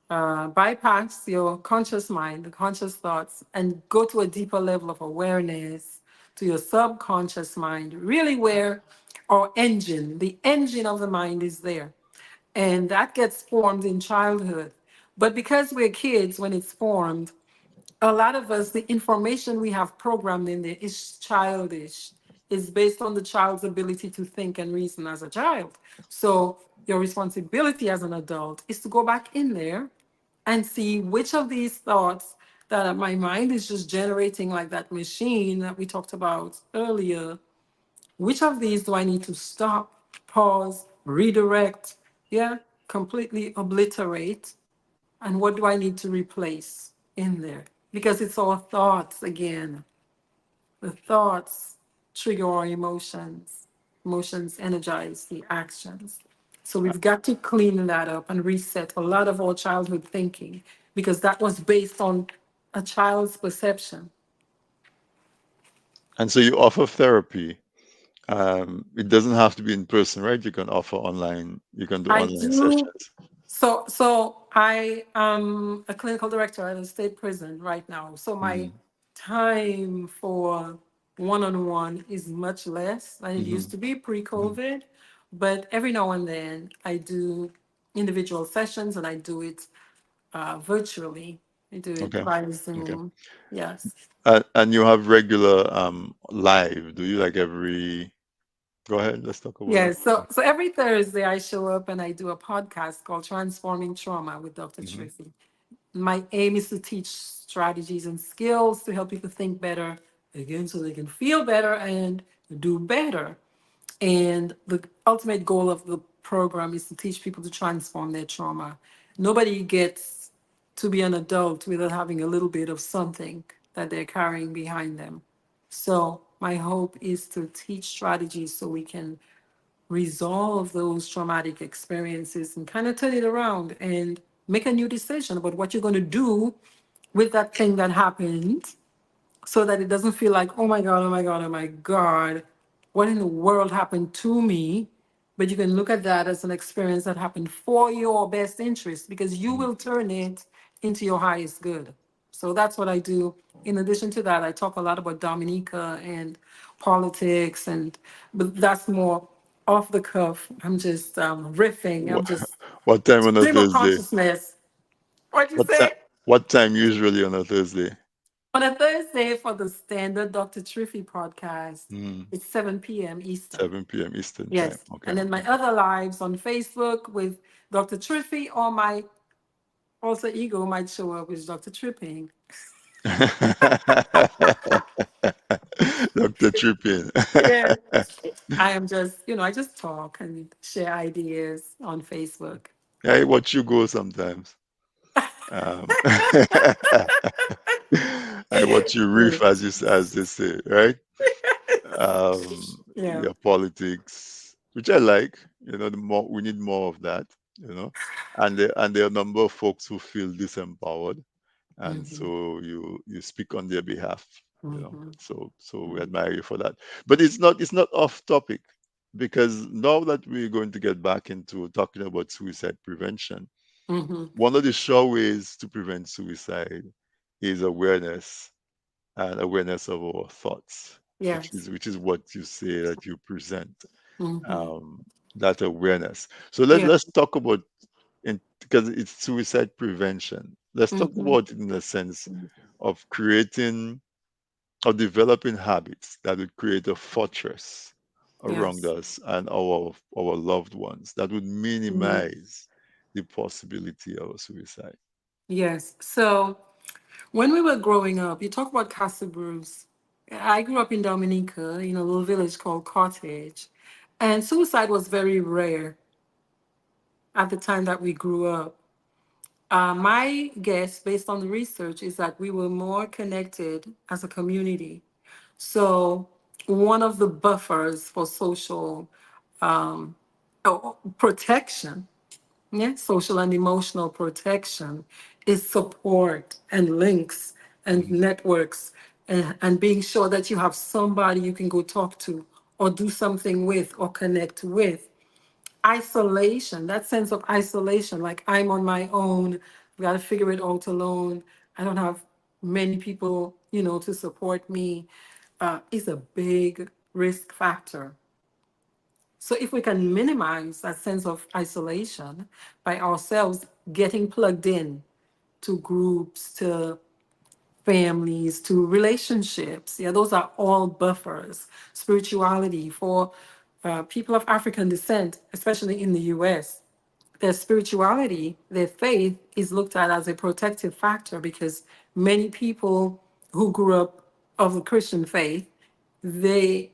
bypass your conscious mind, the conscious thoughts, and go to a deeper level of awareness, to your subconscious mind, really where our engine, the engine of the mind is there. And that gets formed in childhood. But because we're kids when it's formed, a lot of us, the information we have programmed in there is childish. It's based on the child's ability to think and reason as a child. So your responsibility as an adult is to go back in there and see which of these thoughts that my mind is just generating, like that machine that we talked about earlier, which of these do I need to stop, pause, redirect, yeah, completely obliterate, and what do I need to replace in there? because it's our thoughts again. The thoughts trigger our emotions. Emotions energize the actions. So we've got to clean that up and reset a lot of our childhood thinking because that was based on a child's perception. And so you offer therapy. It doesn't have to be in person, right? You can offer online. You can do I online do. sessions. So I am a clinical director at a state prison right now. So my Mm-hmm. time for one-on-one is much less than it Mm-hmm. used to be Hmm. pre-COVID. But every now and then I do individual sessions and I do it virtually. I do it Okay. via Okay. Zoom. Yes. And you have regular live. Do you like every? Go ahead. Let's talk about Yeah, that. so every Thursday I show up and I do a podcast called Transforming Trauma with Dr. Mm-hmm. Triffy. My aim is to teach strategies and skills to help people think better, again, so they can feel better and do better. And the ultimate goal of the program is to teach people to transform their trauma. Nobody gets to be an adult without having a little bit of something that they're carrying behind them. So, my hope is to teach strategies so we can resolve those traumatic experiences and kind of turn it around and make a new decision about what you're going to do with that thing that happened so that it doesn't feel like, oh my God, oh my God, oh my God, what in the world happened to me? But you can look at that as an experience that happened for your best interest because you Mm-hmm. will turn it into your highest good. So that's what I do. In addition to that, I talk a lot about Dominica and politics, and but that's more off the cuff. I'm just riffing. I'm What, just what time on a stream of Thursday? consciousness. What'd you What time? say? What time usually on a Thursday? On a Thursday for the standard Dr. Triffy podcast, Mm, it's 7 p.m. Eastern. 7 p.m. Eastern time. Yes. Okay. And then my Okay. other lives on Facebook with Dr. Triffy or my alter ego might show up with Dr. Tripping. Dr. Trippin. Yeah. I am just, I just talk and share ideas on Facebook. I watch you go sometimes. Um, I watch you riff as as they say, right? Yeah. Yeah, politics, which I like. The more we need more of that. And there are a number of folks who feel disempowered, and Hmm. so you speak on their behalf. Hmm. So we admire you for that. But it's not off topic because now that we're going to get back into talking about suicide prevention, Hmm. one of the sure ways to prevent suicide is awareness and awareness of our thoughts, which Yes. is which is what you say that you present, Hmm. um, that awareness. So Yeah. let's talk about, because it's suicide prevention. Let's talk Hmm. about it in the sense of creating or developing habits that would create a fortress around Yes. us and our loved ones that would Mhm. minimize the possibility of suicide. Yes. So when we were growing up, you talk about Casa Bruce. I grew up in Dominica, in a little village called Cottage, and suicide was very rare at the time that we grew up. My guess, based on the research, is that we were more connected as a community. So, one of the buffers for social protection, yeah, social and emotional protection, is support and links and Mhm. networks, and being sure that you have somebody you can go talk to or do something with or connect with. Isolation, that sense of isolation, like I'm on my own, I've got to figure it out alone. I don't have many people, to support me, is a big risk factor. So if we can minimize that sense of isolation by ourselves getting plugged in to groups, to families, to relationships, yeah, those are all buffers. Spirituality for people of African descent, especially in the US, their spirituality, their faith is looked at as a protective factor because many people who grew up of the Christian faith, they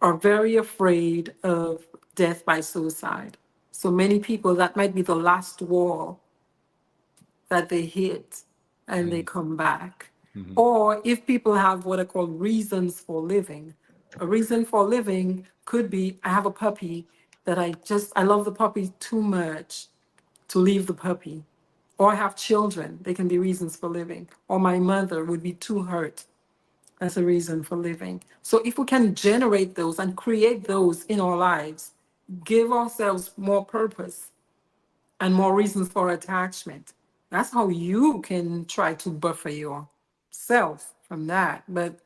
are very afraid of death by suicide. So many people, that might be the last wall that they hit. and they come back. Mhm. Or if people have what are called reasons for living, a reason for living could be I have a puppy that I love the puppy too much to leave the puppy. Or I have children, they can be reasons for living. Or my mother would be too hurt. That's a reason for living. So if we can generate those and create those in our lives, give ourselves more purpose and more reasons for attachment. That's how you can try to buffer yourself from that. But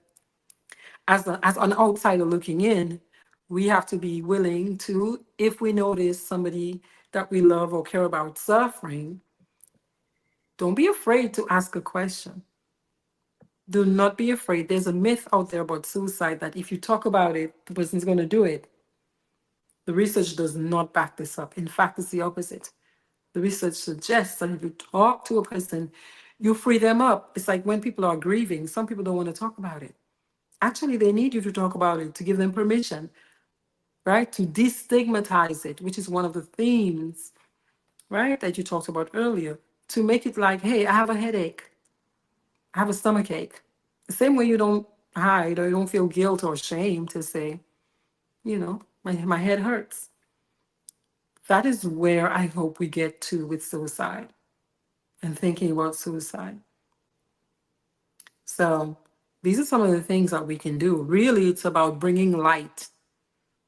as an outsider looking in, we have to be willing to, if we notice somebody that we love or care about suffering, don't be afraid to ask a question. Do not be afraid. There's a myth out there about suicide that if you talk about it, the person's going to do it. The research does not back this up. In fact, it's the opposite. The research suggests that if you talk to a person, you free them up. It's like when people are grieving, some people don't want to talk about it. Actually, they need you to talk about it to give them permission, right? To destigmatize it, which is one of the themes, right, that you talked about earlier, to make it like, hey, I have a headache, I have a stomach ache. The same way you don't hide or you don't feel guilt or shame to say, my head hurts. That is where I hope we get to with suicide and thinking about suicide. So these are some of the things that we can do. Really, it's about bringing light.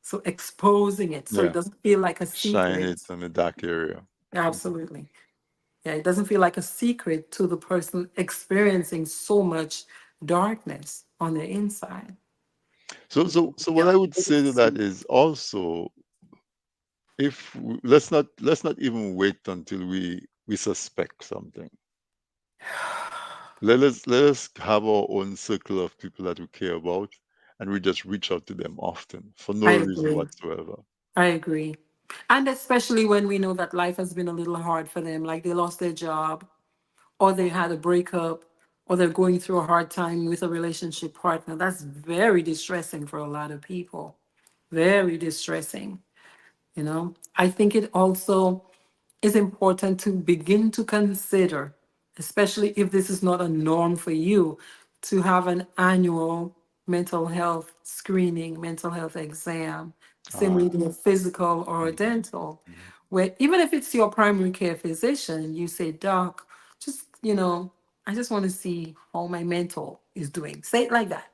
So exposing it so it Yeah. doesn't feel like a Shine secret. it on the dark area. Absolutely. Yeah, it doesn't feel like a secret to the person experiencing so much darkness on the inside. So what I would say to that is also, if let's not even wait until we suspect something. Let us have our own circle of people that we care about, and we just reach out to them often for no I reason agree. whatsoever. I agree. And especially when we know that life has been a little hard for them, like they lost their job, or they had a breakup, or they're going through a hard time with a relationship partner. That's very distressing for a lot of people. Very distressing. I think it also is important to begin to consider, especially if this is not a norm for you, to have an annual mental health screening, mental health exam, same way Ah, you do a physical or a mhm, dental, mhm. where even if it's your primary care physician, you say, Doc, just, I just want to see how my mental is doing. Say it like that.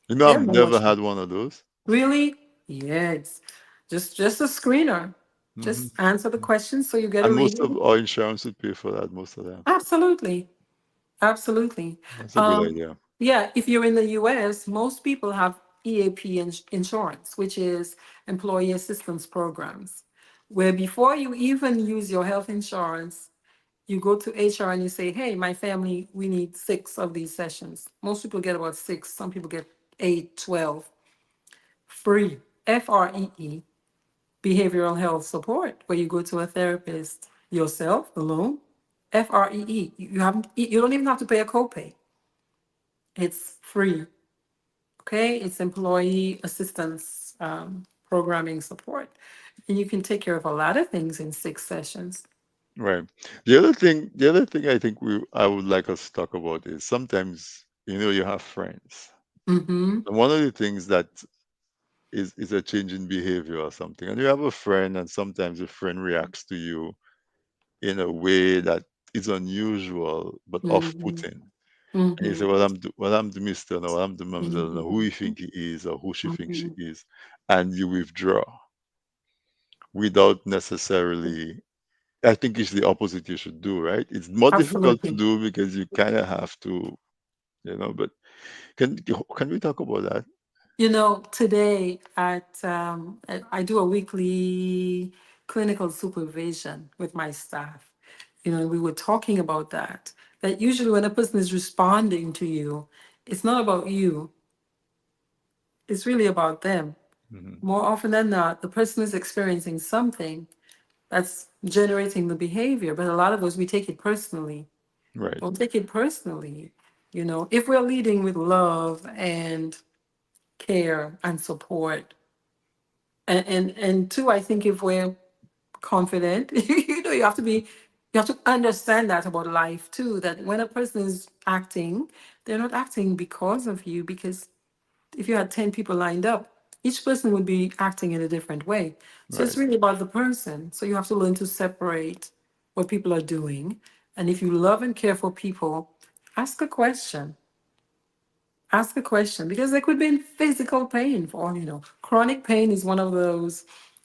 They'll I've know never what had one of those. really? Yeah, it's just a screener. Hmm. Just answer the questions so you get a And most of reading. our insurance would pay for that, most of them. Absolutely. Absolutely. That's a good Um, idea. yeah, if you're in the US, most people have EAP insurance, which is employee assistance programs, where before you even use your health insurance, you go to HR and you say, hey, my family, we need 6 of these sessions. Most people get about 6, some people get 8, 12, free, FREE, behavioral health support, where you go to a therapist yourself alone. FREE. You don't even have to pay a copay. It's free. Okay, it's employee assistance programming support, and you can take care of a lot of things in 6 sessions. Right. The other thing I think I would like us to talk about is sometimes you have friends. Mm-hmm. And one of the things that is a change in behavior or something. And you have a friend, and sometimes a friend reacts to you in a way that is unusual but Mm-hmm. off-putting. And you say, Mm-hmm. well, I'm the Mister, no, well, I'm the Mamselle, no, who Mm-hmm. you think he is or who she thinks she Mm-hmm. is, and you withdraw without necessarily. I think it's the opposite you should do, right? It's more difficult to Absolutely. do because you kind of have to, but can can we talk about that? Today I do a weekly clinical supervision with my staff. We were talking about that usually when a person is responding to you, it's not about you, it's really about them. Hmm. More often than not, the person is experiencing something that's generating the behavior, but a lot of us, we take it personally. Right. Don't take it personally. If we're leading with love and care and support, and two, I think if we're confident, you have to be You have to understand that about life too, that when a person is acting, they're not acting because of you, because if you had 10 people lined up, each person would be acting in a different way. So it's Right. really about the person. So you have to learn to separate what people are doing. And if you love and care for people, ask a question. Ask a question because they could be in physical pain for all you know. Chronic pain is one of those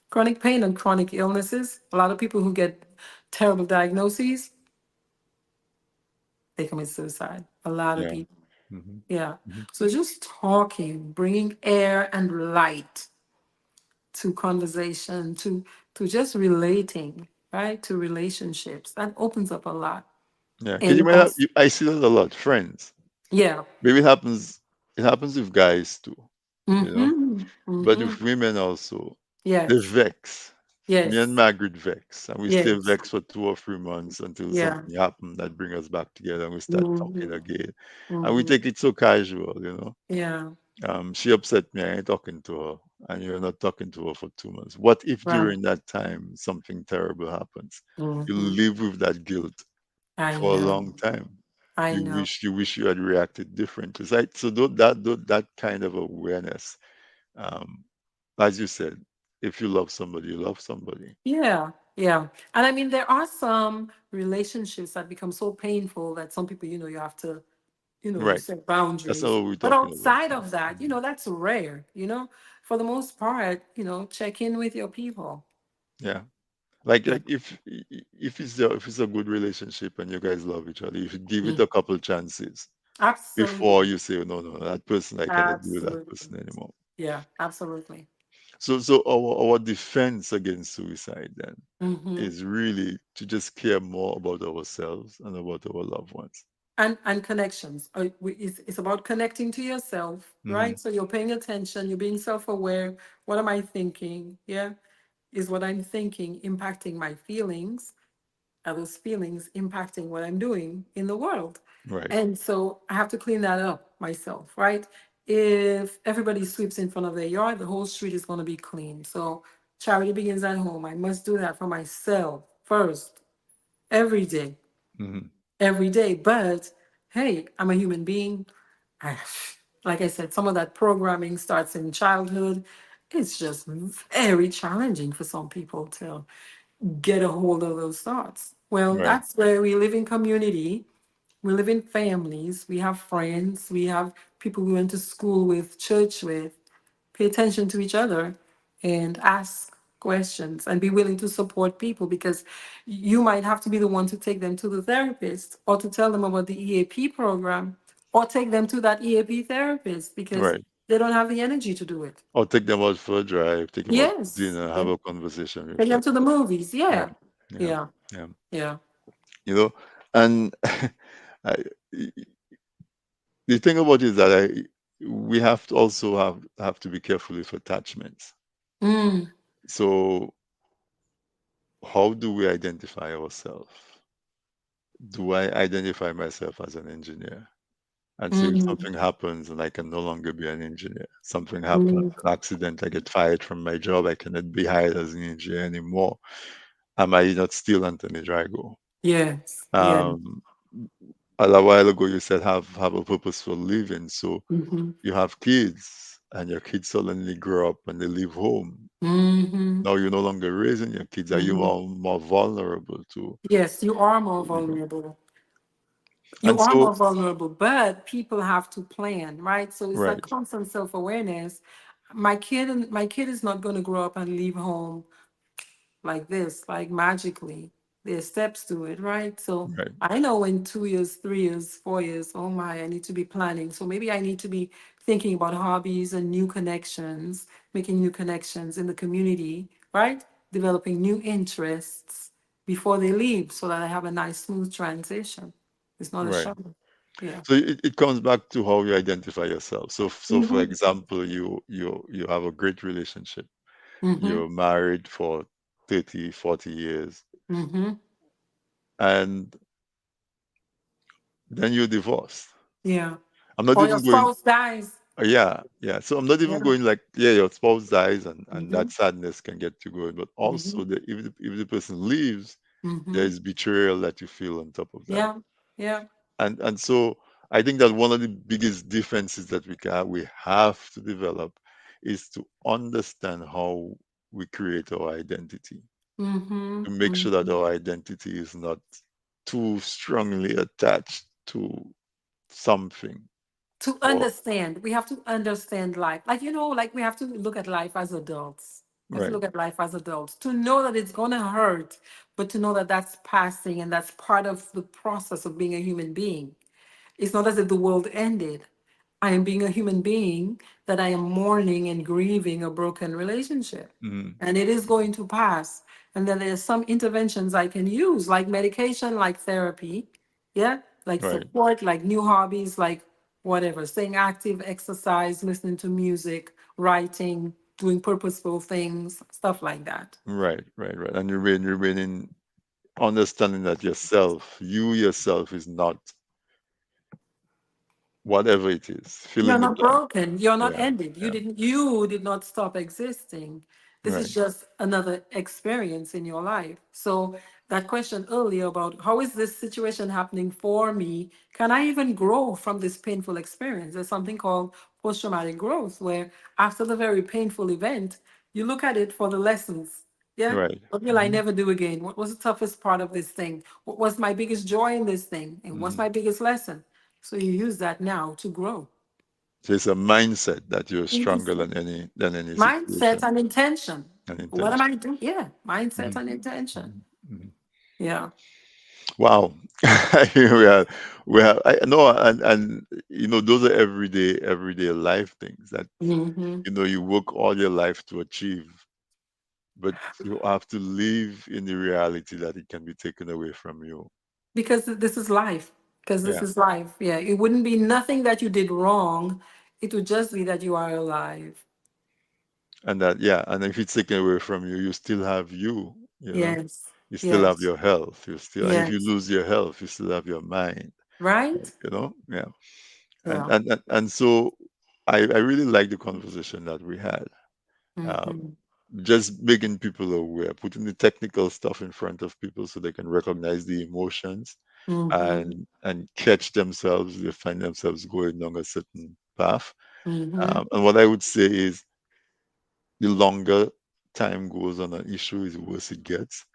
chronic pain and chronic illnesses. A lot of people who get terrible diagnoses, they commit suicide. A lot of Yeah. people. Hmm. Yeah. Hmm. So just talking, bringing air and light to conversation, to just relating, right? To relationships. That opens up a lot. Yeah. Because And you might have, also, I see that a lot, friends. yeah. Maybe it happens with guys too, you know, Mm-hmm. but Mm-hmm. with women also, they Yes. vex. Me and Yes. Margaret vex, and we stay Yes. vexed for 2 or 3 months until Yeah. something happens that bring us back together and we start talking Mm-hmm. again. And we Mm-hmm. take it so casual, you know. Yeah. She upset me, I ain't talking to her, and you're not talking to her for 2 months. What if Right. during that time something terrible happens? You Mm-hmm. live with that guilt I for a know. long time. I You know. wish you had reacted differently. So that kind of awareness, um, as you said, if you love somebody, you love somebody. Yeah. Yeah. And I mean, there are some relationships that become so painful that some people, you have to, you Right. set That's not boundaries. what we're But talking about. outside of that, Mhm. that's rare, For the most part, check in with your people. Yeah. Like Yeah. if it's a good relationship and you guys love each other, you should give it Mm. a couple chances before Absolutely. you say, no, no, that person, I cannot be with that Absolutely. person anymore. Yeah, absolutely. So our defense against suicide then Hmm. is really to just care more about ourselves and about our loved ones. And connections. It's about connecting to yourself, Hmm. right? So you're paying attention, you're being self-aware. What am I thinking? Yeah. Is what I'm thinking impacting my feelings? Are those feelings impacting what I'm doing in the world? Right. And so I have to clean that up myself, right? If everybody sweeps in front of their yard, the whole street is going to be clean. So charity begins at home. I must do that for myself first, every day, Hmm. every day. But hey, I'm a human being. I, like I said, some of that programming starts in childhood. It's just very challenging for some people to get a hold of those thoughts. Well, Right. that's where we live in community. We live in families. We have friends. We have people we went to school with, church with. Pay attention to each other and ask questions and be willing to support people because you might have to be the one to take them to the therapist or to tell them about the EAP program or take them to that EAP therapist because Right. they don't have the energy to do it. Or take them out for a drive, take them out for Yes. dinner, have a conversation with Take them them. to the movies. Yeah. Yeah. Yeah. Yeah. Yeah. Yeah. You know, and I, the thing about it is that we have to also have to be careful with attachments. Mm, So how do we identify ourselves? Do I identify myself as an engineer? And so if mm, something happens and I can no longer be an engineer, something happens, mm. an accident, I get fired from my job, I cannot be hired as an engineer anymore. Am I not still Anthony Drago? Yes. Yeah. Um, a while ago you said have a purposeful living. So Mm-hmm. you have kids and your kids suddenly grow up and they leave home. Mm-hmm. Now you're no longer raising your kids. Are you Mm-hmm. more vulnerable to Yes, you are more leaving? vulnerable. You And are so more vulnerable, but people have to plan, right? So it's that right, constant self-awareness. My kid is not going to grow up and leave home like this, like magically. There's steps to it, right? So right, I know in 2 years, 3 years, 4 years, oh my, I need to be planning. So maybe I need to be thinking about hobbies and new connections, making new connections in the community, right? Developing new interests before they leave so that I have a nice, smooth transition. It's not a right. shock. Yeah. So it comes back to how you identify yourself. So for Mm-hmm. example, you have a great relationship. Mm-hmm. You're married for 30, 40 years, Mm-hmm. and then you're divorced. Yeah. I'm not Or your even going, spouse dies. yeah, yeah. So I'm not even Yeah. going like, yeah, your spouse dies and Mm-hmm. that sadness can get you going. But Mm-hmm. also, if the person leaves, There Mm-hmm. is betrayal that you feel on top of that. Yeah. Yeah. And so I think that one of the biggest differences that we have to develop is to understand how we create our identity, Mm-hmm. to make sure that Mm-hmm. our identity is not too strongly attached to something. To Or understand, we have to understand life. Like, like we have to look at life as adults. We have to right. look at life as adults to know that it's going to hurt, but to know that that's passing and that's part of the process of being a human being. It's not as if the world ended. I am being a human being that I am mourning and grieving a broken relationship. Mhm. And it is going to pass. And then there's some interventions I can use, like medication, like therapy, yeah, like Right. support, like new hobbies, like whatever, staying active, exercise, listening to music, writing, doing purposeful things, stuff like that. Right. Right. Right. And you're understanding that you yourself is not whatever it is. Fill You're in the not blank. broken. You're not Yeah. ended. Yeah. You did not stop existing. This Right. is just another experience in your life. So that question earlier about how is this situation happening for me? Can I even grow from this painful experience? There's something called post-traumatic growth, where after the very painful event, you look at it for the lessons. Yeah. Right. What will I Hmm. never do again? What was the toughest part of this thing? What was my biggest joy in this thing? And what's Hmm. my biggest lesson? So you use that now to grow. So it's a mindset that you're stronger Mindset, than any mindset situation and intention. and What am intention. I doing? Yeah, mindset Mhm. and intention. Mhm. Mhm. Yeah. Wow. we are I know, and those are everyday life things that Hmm. you work all your life to achieve, but you have to live in the reality that it can be taken away from you. Because this is life. Because this Yeah. is life. Yeah. It wouldn't be nothing that you did wrong. It would just be that you are alive. And that, yeah, and if it's taken away from you, you still have you. Yes. You still have Yes. your health. And if you Yes. lose your health, you still have your mind. Right? Yeah. And Yeah. and and, and so I really like the conversation that we had. Um, Hmm. just making people aware, putting the technical stuff in front of people so they can recognize the emotions Hmm. and catch themselves. They find themselves going down a certain path. Hmm. And what I would say is, the longer time goes on an issue, is the worse it gets.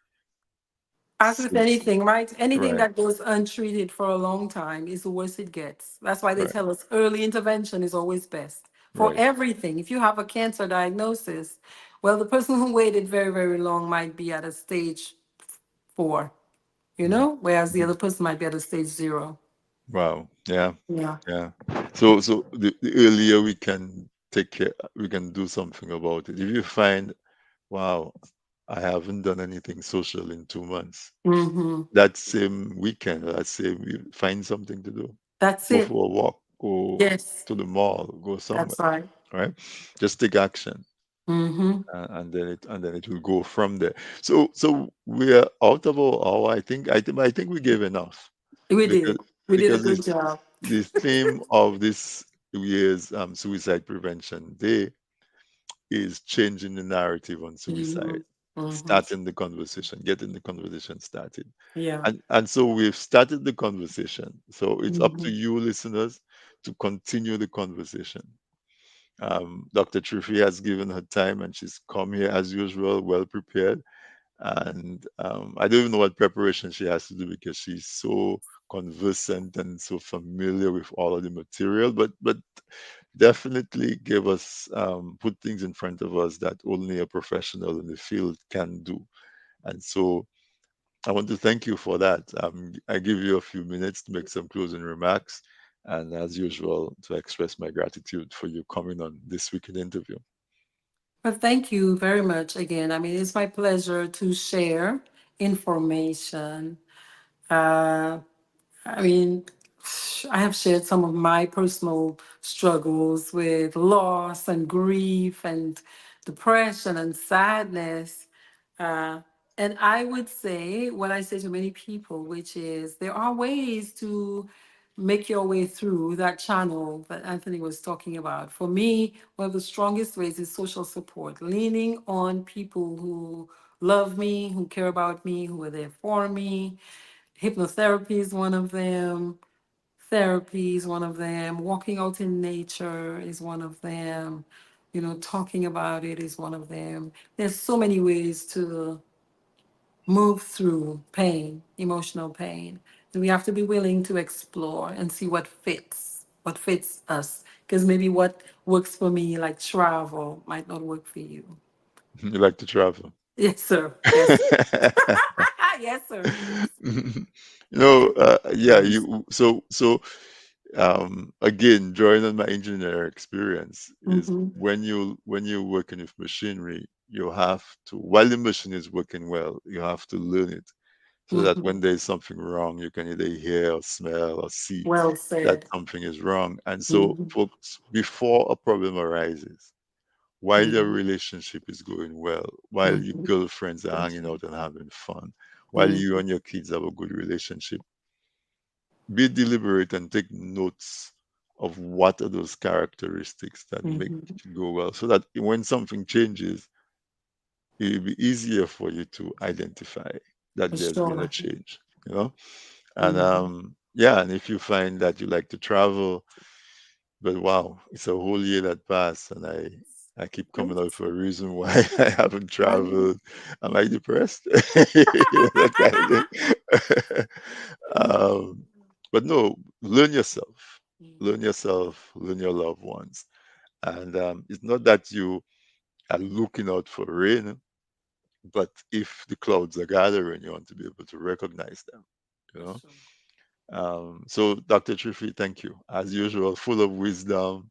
As with So, anything, right? Anything right, that goes untreated for a long time is the worse it gets. That's why they right, tell us early intervention is always best for right. everything. If you have a cancer diagnosis, well, the person who waited very, very long might be at a stage 4, Mhm, whereas the mhm. other person might be at a stage 0. Wow. Yeah, Yeah. yeah. So the earlier we can take care, we can do something about it. If you find, wow, I haven't done anything social in 2 months, Mm-hmm. that same weekend, let's say, we find something to do. That's Go it. for a walk, go Yes, to the mall, go somewhere, that's right. right? Just take action, Mm-hmm. and then it will go from there. So we are out of our hour. I think we gave enough, We because did. We did a because good this job. the theme of this year's Suicide Prevention Day is changing the narrative on Mm-hmm. suicide, Mm-hmm. starting the conversation, getting the conversation started. Yeah. And so we've started the conversation. So it's up to Mm-hmm. you, listeners, to continue the conversation. Dr. Triffy has given her time, and she's come here as usual, well prepared. And I don't even know what preparation she has to do, because she's so conversant and so familiar with all of the material. But definitely give us, put things in front of us that only a professional in the field can do. And so I want to thank you for that. I give you a few minutes to make some closing remarks, and as usual, to express my gratitude for you coming on this weekend interview. Well, thank you very much again. I mean, it's my pleasure to share information. Uh, I mean, I have shared some of my personal struggles with loss and grief and depression and sadness. Uh, and I would say what I say to many people, which is there are ways to make your way through that channel that Anthony was talking about. For me, one of the strongest ways is social support, leaning on people who love me, who care about me, who are there for me. Hypnotherapy is one of them. Therapy is one of them. Walking out in nature is one of them. Talking about it is one of them. There's so many ways to move through pain, emotional pain. And we have to be willing to explore and see what fits us. Because maybe what works for me, like travel, might not work for you. You like to travel. Yes, sir. Yes, sir. Yes, sir. Yes. Yeah, again, drawing on my engineer experience is Mm-hmm. when you're working with machinery, you have to, while the machine is working well, you have to learn it so that Mm-hmm. when there's something wrong, you can either hear or smell or see Well that said. something is wrong. And so, Mm-hmm. folks, before a problem arises, while your Mm-hmm. relationship is going well, while your Mm-hmm. girlfriends are hanging out and having fun, while you Mm-hmm. and your kids have a good relationship, be deliberate and take notes of what are those characteristics that make Mm-hmm. it go well, so that when something changes, it'll be easier for you to identify that For there's been a sure. change, you know? And Mm-hmm. yeah, and if you find that you like to travel, but wow, it's a whole year that passed, and I keep coming out for a reason why I haven't I know. traveled. Am I depressed? That kind of thing. um, but no, learn yourself, learn Mm-hmm. yourself, learn your loved ones, and it's not that you are looking out for rain, but if the clouds are gathering, you want to be able to recognize them. You For know. sure. So, Dr. Triffy, thank you. As usual, full of wisdom,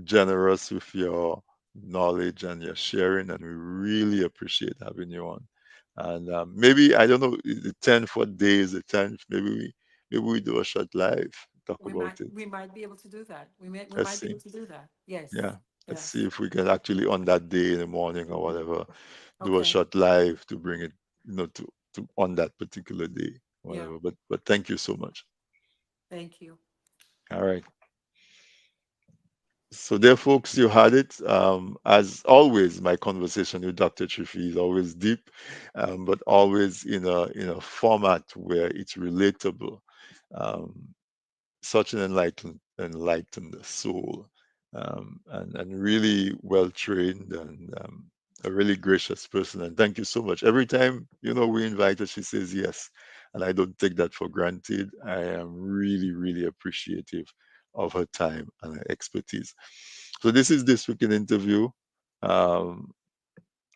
generous with your knowledge and your sharing, and we really appreciate having you on. And maybe I don't know the 10th, what day is the 10th? Maybe we do a short live, talk We might about it. we might be able to do that. We Let's might be see. able to do that. Yes. Yeah, let's Yes. see if we can actually on that day in the morning or whatever do a Okay. short live to bring it, to on that particular day, Yeah. whatever. But thank you so much. Thank you. All right. So there, folks, you had it. As always, my conversation with Dr. Triffy is always deep, but always in a format where it's relatable. Um, Such an enlightened soul, and really well trained, and a really gracious person. And thank you so much. Every time we invite her, she says yes, and I don't take that for granted. I am really, really appreciative of her time and her expertise. So this is This Week in Interview. Um,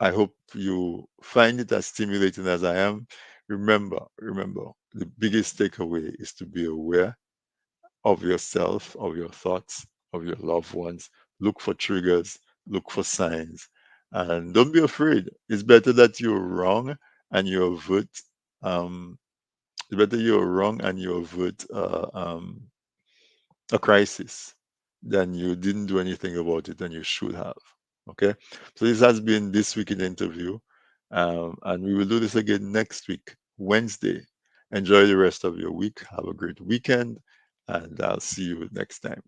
I hope you find it as stimulating as I am. Remember, the biggest takeaway is to be aware of yourself, of your thoughts, of your loved ones. Look for triggers, look for signs, and don't be afraid. It's better that you're wrong and you avert. Um, it's better you're wrong and you avert a crisis than you didn't do anything about it and you should have. Okay, so this has been This Week in Interview, and we will do this again next week, Wednesday. Enjoy the rest of your week. Have a great weekend, and I'll see you next time.